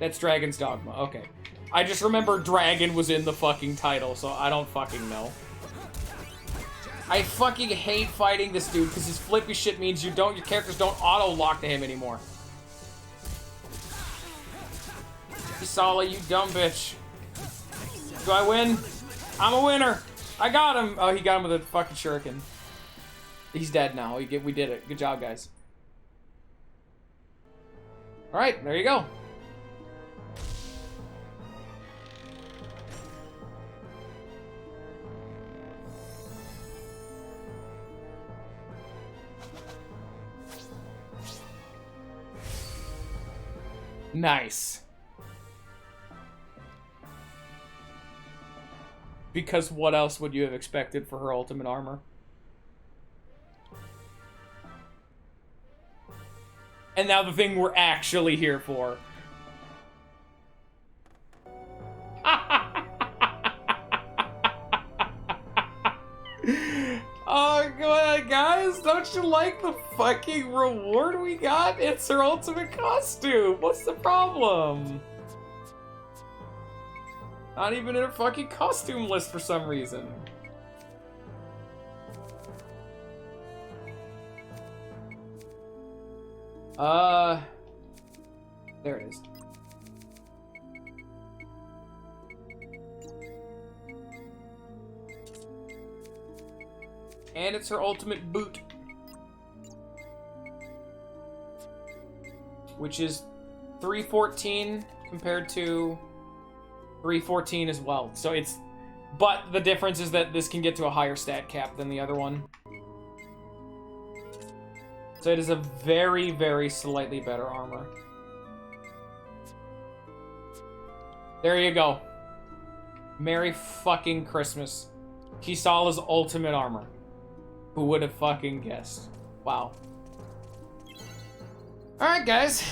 Speaker 1: That's Dragon's Dogma. Okay. I just remember Dragon was in the fucking title, so I don't fucking know. I fucking hate fighting this dude because his flippy shit means your characters don't auto-lock to him anymore. Isala, you dumb bitch. Do I win? I'm a winner. I got him. Oh, he got him with a fucking shuriken. He's dead now. We did it. Good job, guys. All right, there you go. Nice. Because what else would you have expected for her ultimate armor? And now the thing we're actually here for. Oh, God, guys, don't you like the fucking reward we got? It's her ultimate costume. What's the problem? Not even in her fucking costume list for some reason. There it is. And it's her ultimate boot. Which is 314 compared to 314 as well. So it's... But the difference is that this can get to a higher stat cap than the other one. So it is a very, very slightly better armor. There you go. Merry fucking Christmas. Kisala's ultimate armor. Who would have fucking guessed? Wow. Alright, guys.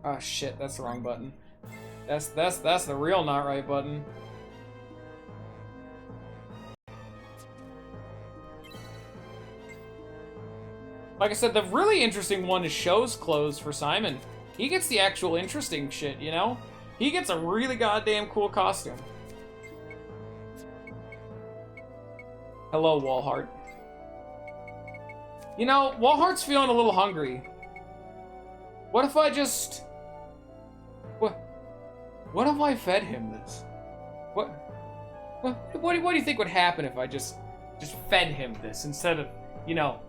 Speaker 1: Oh shit, that's the wrong button. That's the real not right button. Like I said, the really interesting one is Show's clothes for Simon. He gets the actual interesting shit, you know? He gets a really goddamn cool costume. Hello, Walhart. You know, Walhart's feeling a little hungry. What if I just... What if I fed him this? What do you think would happen if I just fed him this instead of, you know...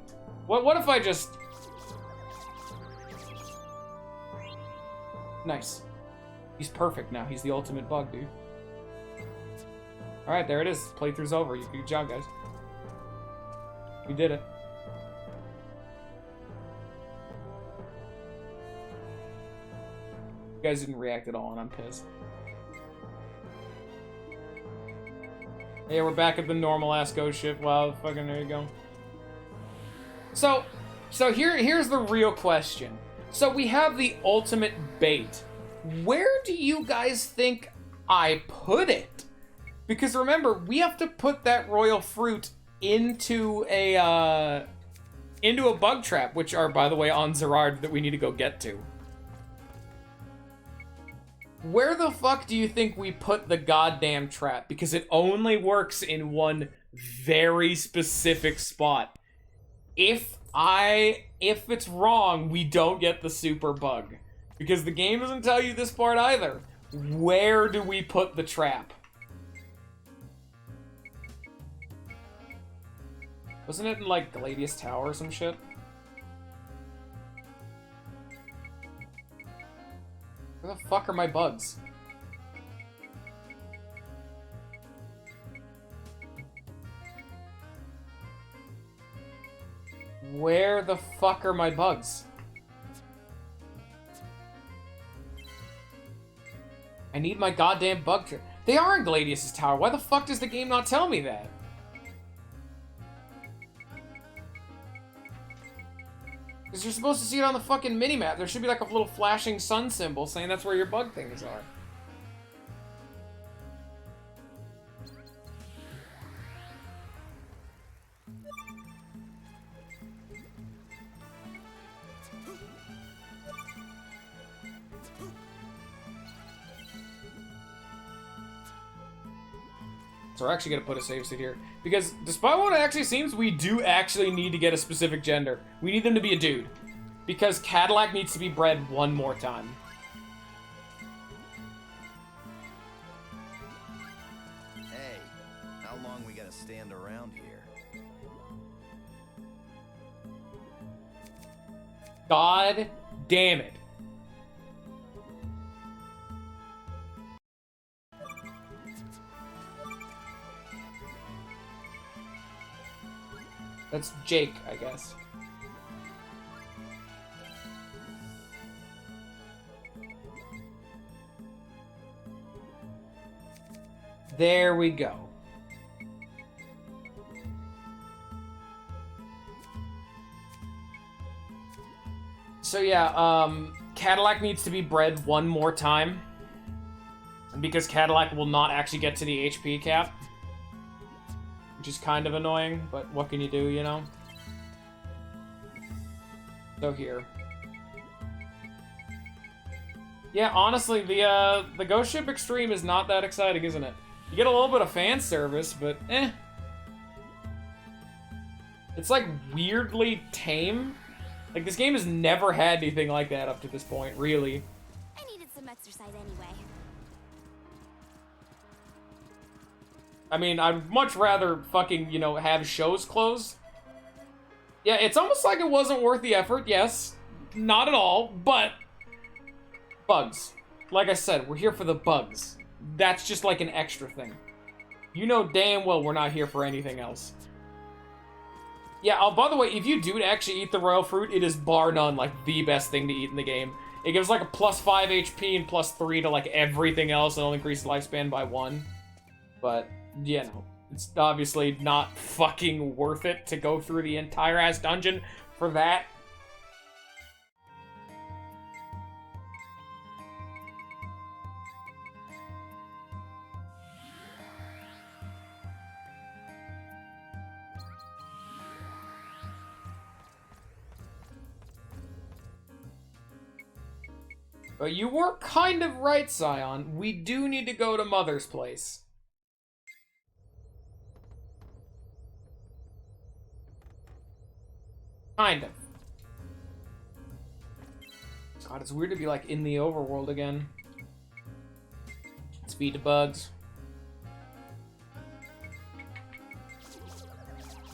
Speaker 1: What if I just... Nice. He's perfect now. He's the ultimate bug, dude. Alright, there it is. Playthrough's over. Good job, guys. We did it. You guys didn't react at all, and I'm pissed. Yeah, we're back at the normal-ass ghost ship. Wow, fucking there you go. So here's the real question. So we have the ultimate bait. Where do you guys think I put it? Because remember, we have to put that royal fruit into a bug trap, which are, by the way, on Zerard that we need to go get to. Where the fuck do you think we put the goddamn trap? Because it only works in one very specific spot. If it's wrong, we don't get the super bug. Because the game doesn't tell you this part either. Where do we put the trap? Wasn't it in, like, Gladius Tower or some shit? Where the fuck are my bugs? Where the fuck are my bugs? I need my goddamn bug trip. They are in Gladius's tower. Why the fuck does the game not tell me that? Because you're supposed to see it on the fucking minimap. There should be like a little flashing sun symbol saying that's where your bug things are. So we're actually going to put a save state here. Because despite what it actually seems, we do actually need to get a specific gender. We need them to be a dude. Because Cadillac needs to be bred one more time.
Speaker 6: Hey, how long we gotta stand around here?
Speaker 1: God damn it. That's Jake, I guess. There we go. So yeah, Cadillac needs to be bred one more time. Because Cadillac will not actually get to the HP cap. Which is kind of annoying, but what can you do, you know? So here. Yeah, honestly, the Ghost Ship Extreme is not that exciting, isn't it? You get a little bit of fan service, but eh. It's like weirdly tame. Like this game has never had anything like that up to this point, really.
Speaker 5: I needed some exercise anyway.
Speaker 1: I mean, I'd much rather fucking, you know, have shows close. Yeah, it's almost like it wasn't worth the effort, yes. Not at all, but... bugs. Like I said, we're here for the bugs. That's just like an extra thing. You know damn well we're not here for anything else. Yeah, oh, by the way, if you do actually eat the royal fruit, it is bar none, like, the best thing to eat in the game. It gives, like, a plus 5 HP and plus 3 to, like, everything else, and it'll increase the lifespan by 1. But... yeah, no. It's obviously not fucking worth it to go through the entire ass dungeon for that. But you were kind of right, Scion. We do need to go to Mother's place. Kind of. God, it's weird to be, like, in the overworld again. Let's feed the bugs.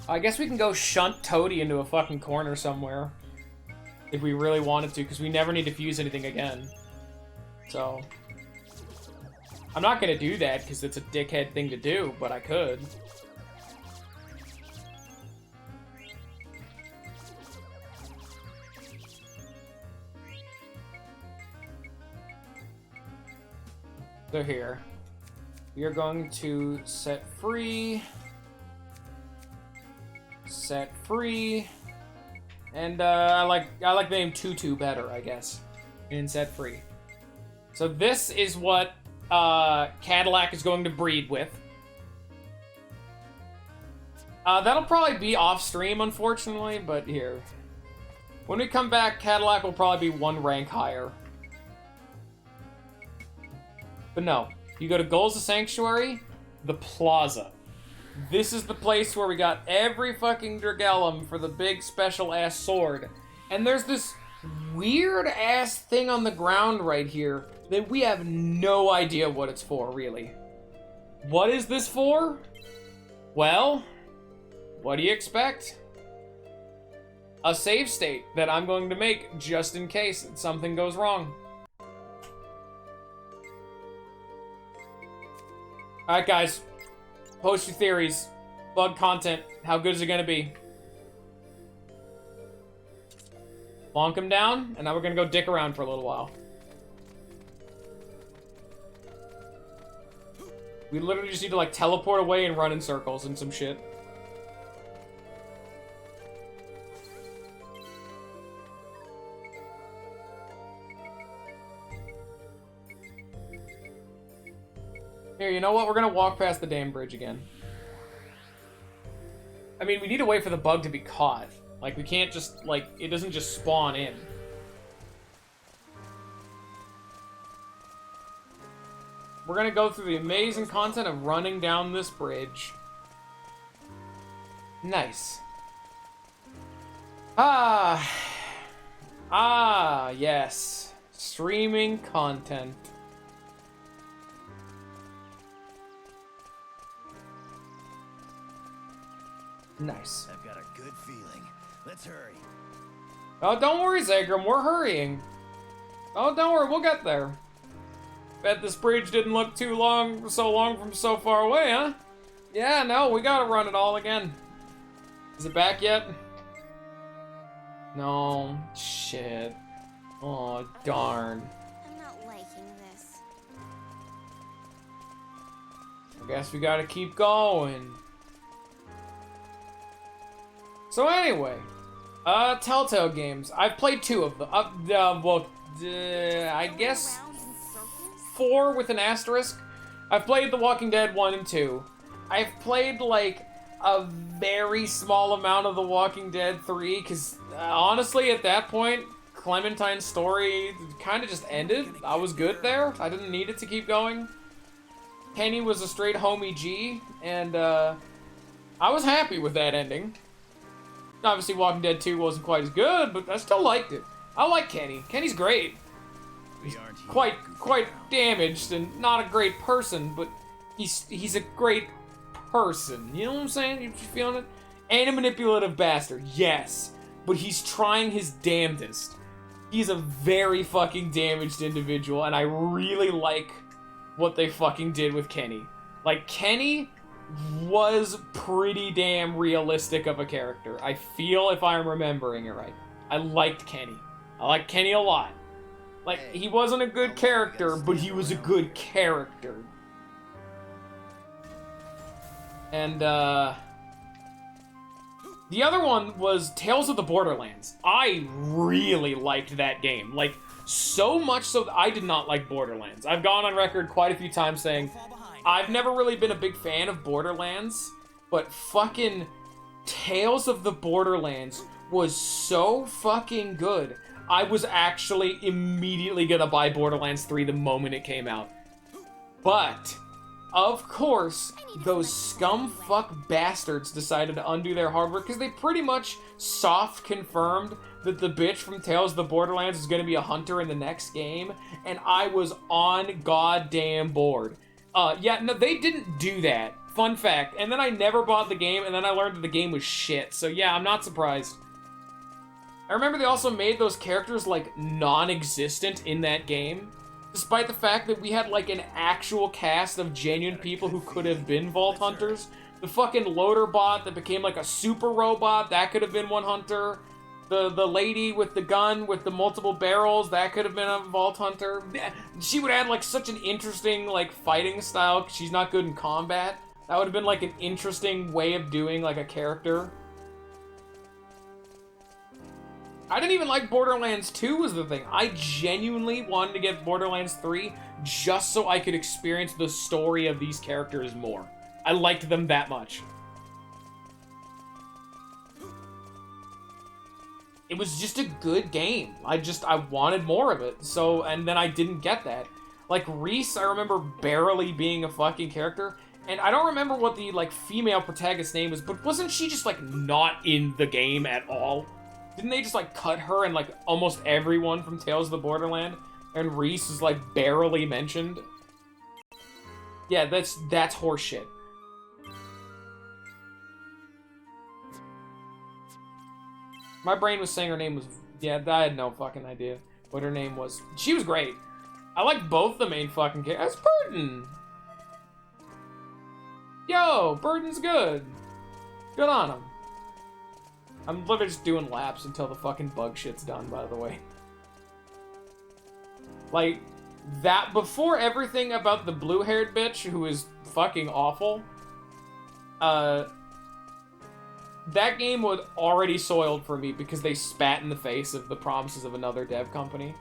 Speaker 1: I guess we can go shunt Toadie into a fucking corner somewhere. If we really wanted to, because we never need to fuse anything again. So... I'm not gonna do that, because it's a dickhead thing to do, but I could. So here, we are going to set free, and I like the name Tutu better, I guess, in set free. So this is what Cadillac is going to breed with. That'll probably be off stream, unfortunately, but here. When we come back, Cadillac will probably be 1 rank higher. But no, you go to Goals of Sanctuary, the Plaza. This is the place where we got every fucking Dragellum for the big special-ass sword. And there's this weird-ass thing on the ground right here that we have no idea what it's for, really. What is this for? Well, what do you expect? A save state that I'm going to make just in case something goes wrong. Alright, guys. Post your theories. Bug content. How good is it gonna be? Bonk him down, and now we're gonna go dick around for a little while. We literally just need to, like, teleport away and run in circles and some shit. Here, you know what? We're gonna walk past the damn bridge again. I mean, we need to wait for the bug to be caught. Like, we can't just, like, it doesn't just spawn in. We're gonna go through the amazing content of running down this bridge. Nice. Ah, yes. Streaming content. Nice.
Speaker 6: I've got a good feeling. Let's hurry.
Speaker 1: Oh, don't worry, Zagram. We're hurrying. Oh, don't worry. We'll get there. Bet this bridge didn't look so long from so far away, huh? Yeah, no, we gotta run it all again. Is it back yet? No. Shit. Oh, darn.
Speaker 5: I'm not liking this.
Speaker 1: I guess we gotta keep going. So anyway, Telltale games. I've played 2 of them. I guess
Speaker 5: Around in circles?
Speaker 1: 4 with an asterisk. I've played The Walking Dead 1 and 2. I've played, like, a very small amount of The Walking Dead 3, because, honestly, at that point, Clementine's story kind of just ended. I was good there. I didn't need it to keep going. Kenny was a straight homie G, and, I was happy with that ending. Obviously, Walking Dead 2 wasn't quite as good, but I still liked it. I like Kenny. Kenny's great.
Speaker 6: We aren't here
Speaker 1: Quite damaged and not a great person, but he's a great person. You know what I'm saying? You feeling it? And a manipulative bastard, yes. But he's trying his damnedest. He's a very fucking damaged individual, and I really like what they fucking did with Kenny. Like, Kenny was pretty damn realistic of a character. I feel, if I'm remembering it right. I liked Kenny. I liked Kenny a lot. Like, he wasn't a good character, but he was a good character. And, the other one was Tales of the Borderlands. I really liked that game. Like, so much so that I did not like Borderlands. I've gone on record quite a few times saying I've never really been a big fan of Borderlands, but fucking Tales of the Borderlands was so fucking good. I was actually immediately gonna buy Borderlands 3 the moment it came out. But, of course, those scumfuck bastards decided to undo their hard work because they pretty much soft confirmed that the bitch from Tales of the Borderlands is gonna be a hunter in the next game, and I was on goddamn board. Yeah, no, they didn't do that. Fun fact. And then I never bought the game, and then I learned that the game was shit. So yeah, I'm not surprised. I remember they also made those characters, like, non-existent in that game. Despite the fact that we had, like, an actual cast of genuine people who could have been Vault Hunters. The fucking loader bot that became, like, a super robot, that could have been one hunter. The lady with the gun with the multiple barrels, that could have been a Vault Hunter. She would add, like, such an interesting, like, fighting style. She's not good in combat. That would have been, like, an interesting way of doing, like, a character. I didn't even like Borderlands 2 was the thing. I genuinely wanted to get Borderlands 3 just so I could experience the story of these characters more. I liked them that much. It was just a good game. I wanted more of it. So, and then I didn't get that. Like, Reese, I remember barely being a fucking character. And I don't remember what the, like, female protagonist's name was, but wasn't she just, like, not in the game at all? Didn't they just, like, cut her and, like, almost everyone from Tales of the Borderland? And Reese is, like, barely mentioned? Yeah, that's horseshit. My brain was saying her name was... Yeah, I had no fucking idea what her name was. She was great. I like both the main fucking characters. That's Burden! Yo, Burden's good. Good on him. I'm literally just doing laps until the fucking bug shit's done, by the way. Like, that, before everything about the blue-haired bitch, who is fucking awful, that game was already soiled for me because they spat in the face of the promises of another dev company.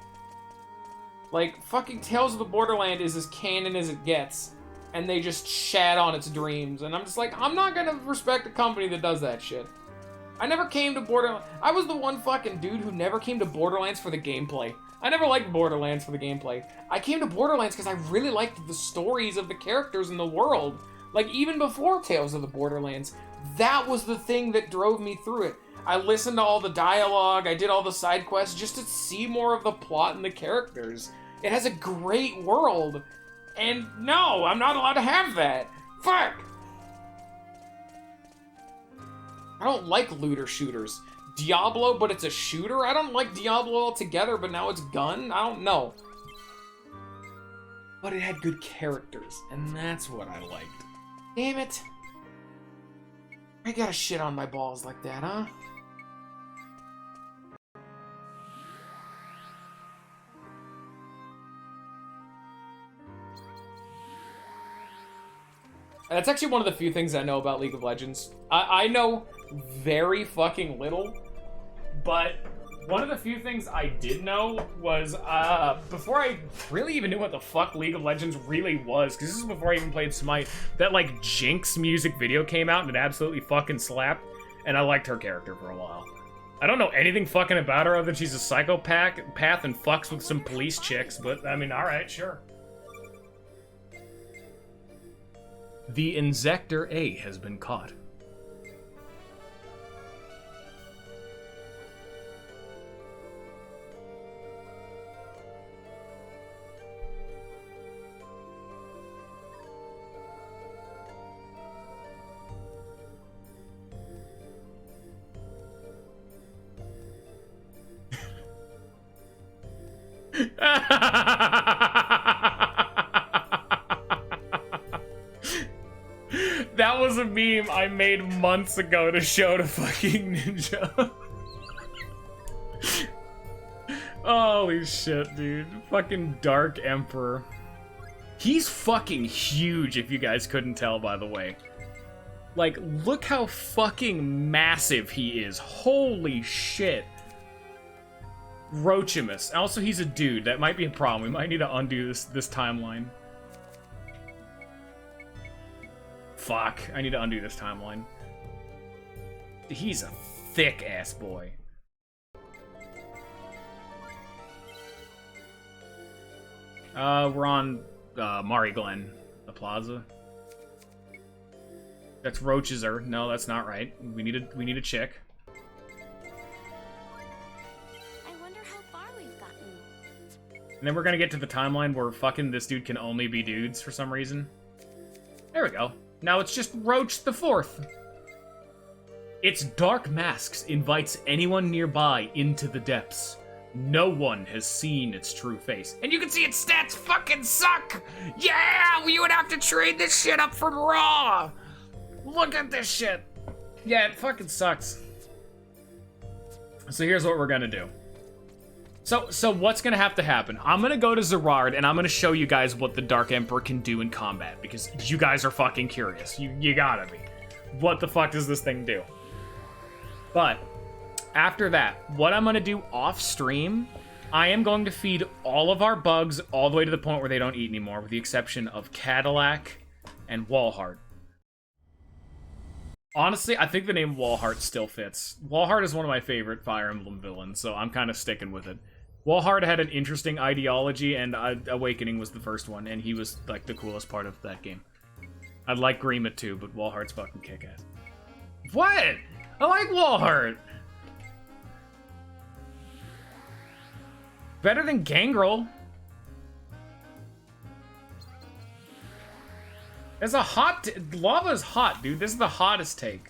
Speaker 1: Like, fucking Tales of the Borderland is as canon as it gets, and they just shat on its dreams, and I'm just like, I'm not gonna respect a company that does that shit. I never came to Borderlands. I was the one fucking dude who never came to Borderlands for the gameplay. I never liked Borderlands for the gameplay. I came to Borderlands because I really liked the stories of the characters in the world. Like, even before Tales of the Borderlands, that was the thing that drove me through it. I listened to all the dialogue, I did all the side quests just to see more of the plot and the characters. It has a great world, and no, I'm not allowed to have that. Fuck! I don't like looter shooters. Diablo, but it's a shooter? I don't like Diablo altogether, but now it's gun? I don't know. But it had good characters, and that's what I liked. Damn it. I gotta shit on my balls like that, huh? That's actually one of the few things I know about League of Legends. I know very fucking little, but one of the few things I did know was, before I really even knew what the fuck League of Legends really was, because this is before I even played Smite, that, like, Jinx music video came out and it absolutely fucking slapped, and I liked her character for a while. I don't know anything fucking about her other than she's a psychopath and fucks with some police chicks, but, I mean, alright, sure. The Insector A has been caught. That was a meme I made months ago to show to fucking Ninja. Holy shit, dude. Fucking Dark Emperor. He's fucking huge, if you guys couldn't tell, by the way. Like, look how fucking massive he is. Holy shit. Roachimus. Also, he's a dude. That might be a problem. We might need to undo this timeline. Fuck. I need to undo this timeline. He's a thick-ass boy. We're on, Mari Glen. The plaza. That's Roacheser. No, that's not right. We need a chick. And then we're gonna get to the timeline where fucking this dude can only be dudes for some reason. There we go. Now it's just Roach the Fourth. Its dark masks invites anyone nearby into the depths. No one has seen its true face. And you can see its stats fucking suck! Yeah! You would have to trade this shit up from Raw! Look at this shit! Yeah, it fucking sucks. So here's what we're gonna do. So what's gonna have to happen? I'm gonna go to Zerard and I'm gonna show you guys what the Dark Emperor can do in combat, because you guys are fucking curious. You gotta be. What the fuck does this thing do? But after that, what I'm gonna do off stream, I am going to feed all of our bugs all the way to the point where they don't eat anymore, with the exception of Cadillac and Wallheart. Honestly, I think the name Wallheart still fits. Wallheart is one of my favorite Fire Emblem villains, so I'm kind of sticking with it. Wallheart had an interesting ideology, and Awakening was the first one, and he was, like, the coolest part of that game. I like Grima too, but Wallheart's fucking kick-ass. What? I like Wallheart! Better than Gangrel. It's a hot... Lava's hot, dude. This is the hottest take.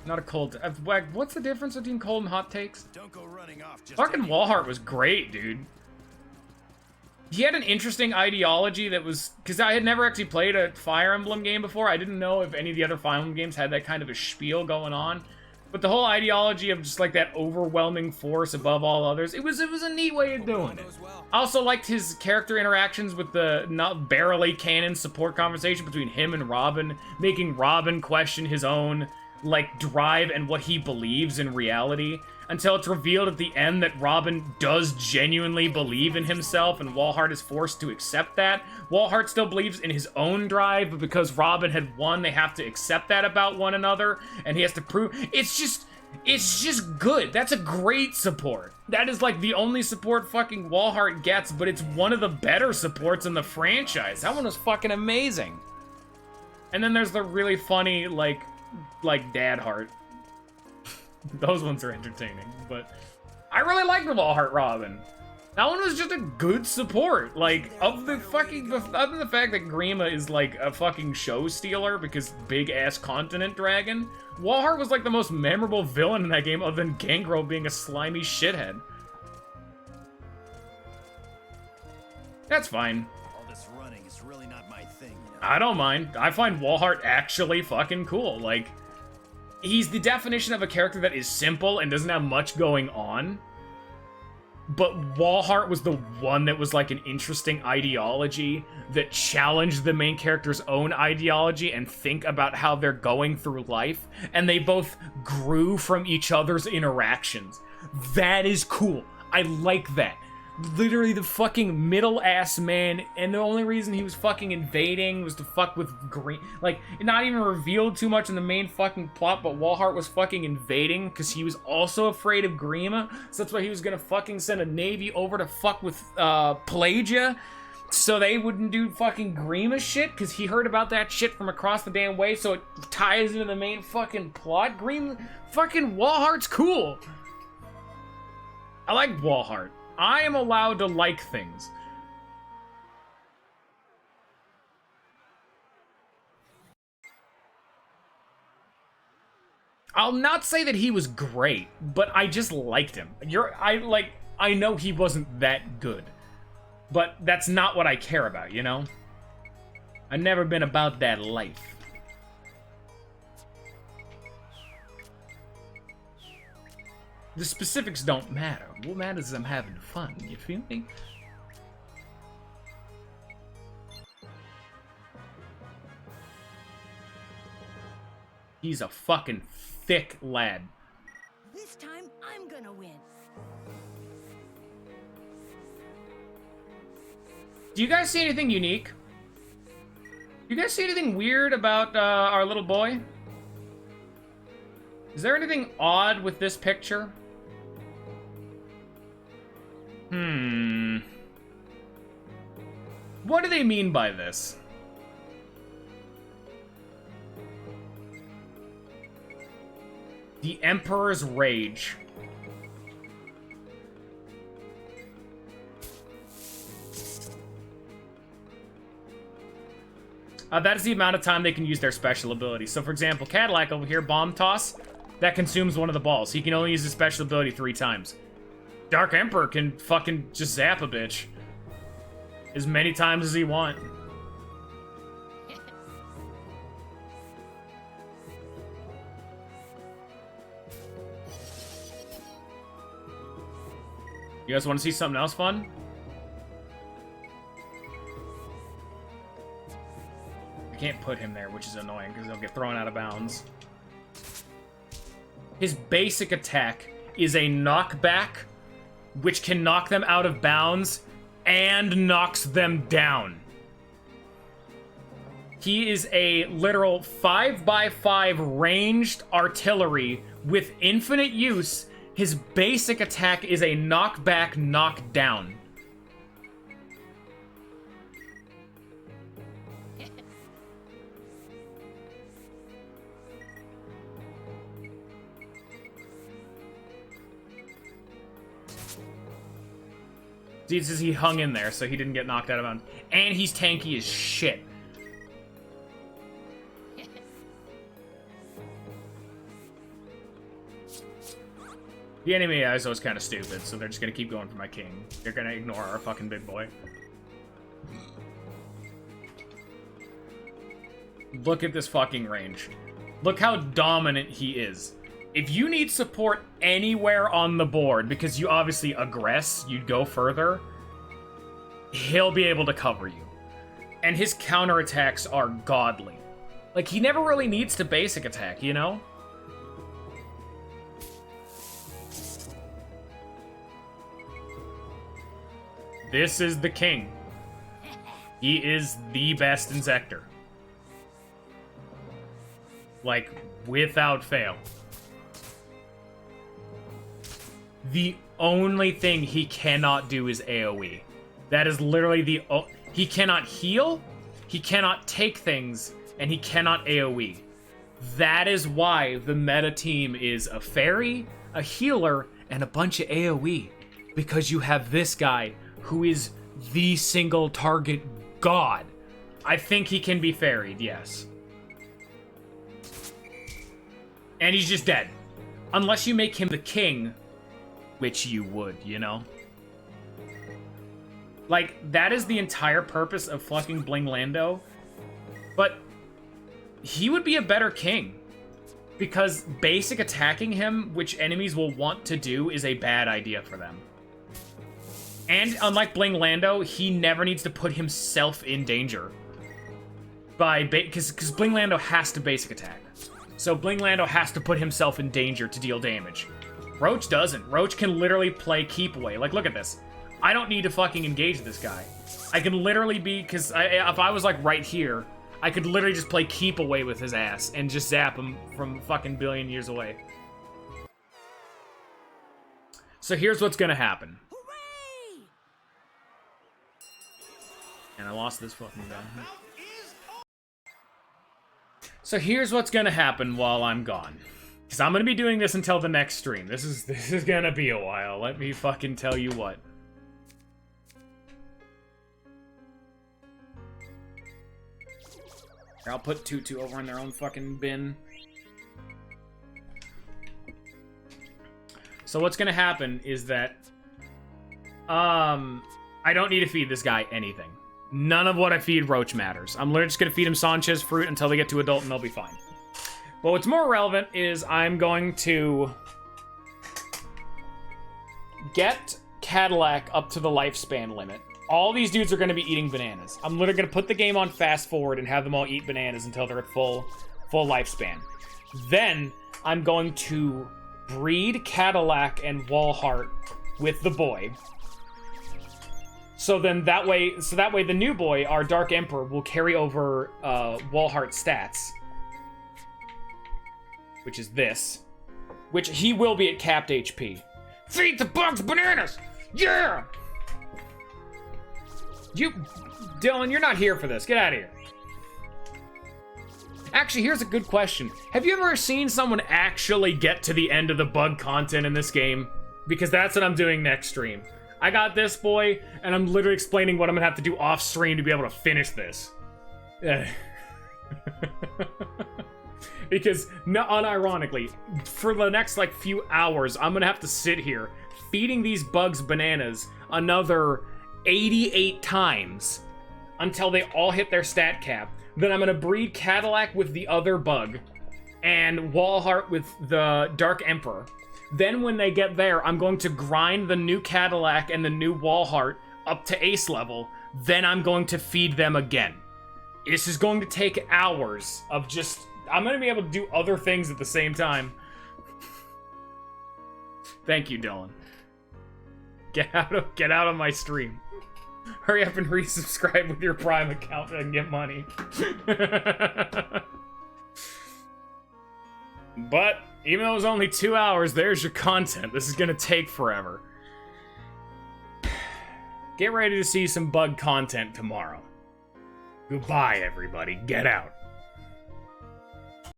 Speaker 1: Not a cold... What's the difference between cold and hot takes?
Speaker 6: Don't go running off. Just
Speaker 4: Fucking Wallheart was great, dude. He had an interesting ideology that was... Because I had never actually played a Fire Emblem game before. I didn't know if any of the other Fire Emblem games had that kind of a spiel going on. But the whole ideology of just like that overwhelming force above all others, it was a neat way of doing it. I also liked his character interactions with the not barely canon support conversation between him and Robin, making Robin question his own like drive and what he believes in reality, until it's revealed at the end that Robin does genuinely believe in himself and Walhart is forced to accept that. Walhart still believes in his own drive, but because Robin had won, they have to accept that about one another, and he has to prove... It's just good. That's a great support. That is like the only support fucking Walhart gets, but it's one of the better supports in the franchise. That one was fucking amazing. And then there's the really funny, like Dad Heart. Those ones are entertaining, but I really like the Walhart Robin. That one was just a good support. Like, of the fucking, other than the fact that Grima is like a fucking show stealer because big ass continent dragon, Walhart was like the most memorable villain in that game other than Gangrel being a slimy shithead. That's fine.
Speaker 6: All this running is really not my thing, you know?
Speaker 4: I don't mind. I find Walhart actually fucking cool. Like, he's the definition of a character that is simple and doesn't have much going on. But Walhart was the one that was like an interesting ideology that challenged the main character's own ideology and think about how they're going through life. And they both grew from each other's interactions. That is cool. I like that. Literally the fucking middle-ass man, and the only reason he was fucking invading was to fuck with Green. Like, not even revealed too much in the main fucking plot, but Walhart was fucking invading because he was also afraid of Grima, so that's why he was gonna fucking send a navy over to fuck with, Pelagia, so they wouldn't do fucking Grima shit, because he heard about that shit from across the damn way, so it ties into the main fucking plot. Fucking Walhart's cool. I like Walhart. I am allowed to like things. I'll not say that he was great, but I just liked him. I know he wasn't that good, but that's not what I care about, you know? I've never been about that life. The specifics don't matter. What matters is I'm having fun, you feel me? He's a fucking thick lad.
Speaker 7: This time, I'm gonna win.
Speaker 4: Do you guys see anything unique? Do you guys see anything weird about our little boy? Is there anything odd with this picture? What do they mean by this? The Emperor's Rage. That is the amount of time they can use their special ability. So, for example, Cadillac over here, Bomb Toss, that consumes one of the balls. He can only use his special ability 3 times. Dark Emperor can fucking just zap a bitch as many times as he want. You guys want to see something else fun? I can't put him there, which is annoying because he'll get thrown out of bounds. His basic attack is a knockback, which can knock them out of bounds and knocks them down. He is a literal 5x5 ranged artillery with infinite use. His basic attack is a knockback, knockdown. It says he hung in there, so he didn't get knocked out of bounds. And he's tanky as shit. The enemy ISO is kind of stupid, so they're just gonna keep going for my king. They're gonna ignore our fucking big boy. Look at this fucking range. Look how dominant he is. If you need support anywhere on the board, because you obviously aggress, you'd go further, he'll be able to cover you. And his counterattacks are godly. Like, he never really needs to basic attack, you know? This is the king. He is the best insector. Like, without fail. The only thing he cannot do is AoE. That is literally the... He cannot heal, he cannot take things, and he cannot AoE. That is why the meta team is a fairy, a healer, and a bunch of AoE. Because you have this guy who is the single target god. I think he can be ferried, yes. And he's just dead. Unless you make him the king, which you would, you know? Like, that is the entire purpose of fucking Bling Lando. But he would be a better king. Because basic attacking him, which enemies will want to do, is a bad idea for them. And unlike Bling Lando, he never needs to put himself in danger. Because Bling Lando has to basic attack. So Bling Lando has to put himself in danger to deal damage. Roach doesn't. Roach can literally play keep away. Like, look at this. I don't need to fucking engage this guy. I can literally be, because if I was like right here, I could literally just play keep away with his ass and just zap him from fucking billion years away. So here's what's gonna happen.
Speaker 7: Hooray!
Speaker 4: And I lost this fucking guy. So here's what's gonna happen while I'm gone. Because I'm gonna be doing this until the next stream. This is gonna be a while. Let me fucking tell you what. Here, I'll put Tutu over in their own fucking bin. So what's gonna happen is that I don't need to feed this guy anything. None of what I feed Roach matters. I'm literally just gonna feed him Sanchez fruit until they get to adult and they'll be fine. But what's more relevant is I'm going to get Cadillac up to the lifespan limit. All these dudes are going to be eating bananas. I'm literally going to put the game on fast forward and have them all eat bananas until they're at full lifespan. Then I'm going to breed Cadillac and Walhart with the boy. So that way the new boy, our Dark Emperor, will carry over Walhart's stats. Which is this. Which he will be at capped HP. Feed the bugs bananas! Yeah! Dylan, you're not here for this. Get out of here. Actually, here's a good question. Have you ever seen someone actually get to the end of the bug content in this game? Because that's what I'm doing next stream. I got this boy, and I'm literally explaining what I'm gonna have to do off stream to be able to finish this. Because, unironically, for the next, like, few hours, I'm gonna have to sit here feeding these bugs bananas another 88 times until they all hit their stat cap. Then I'm gonna breed Cadillac with the other bug and Walhart with the Dark Emperor. Then when they get there, I'm going to grind the new Cadillac and the new Walhart up to ace level. Then I'm going to feed them again. This is going to take hours of just... I'm gonna be able to do other things at the same time. Thank you, Dylan. Get out of my stream. Hurry up and resubscribe with your Prime account and get money. But, even though it was only 2 hours, there's your content. This is gonna take forever. Get ready to see some bug content tomorrow. Goodbye, everybody. Get out.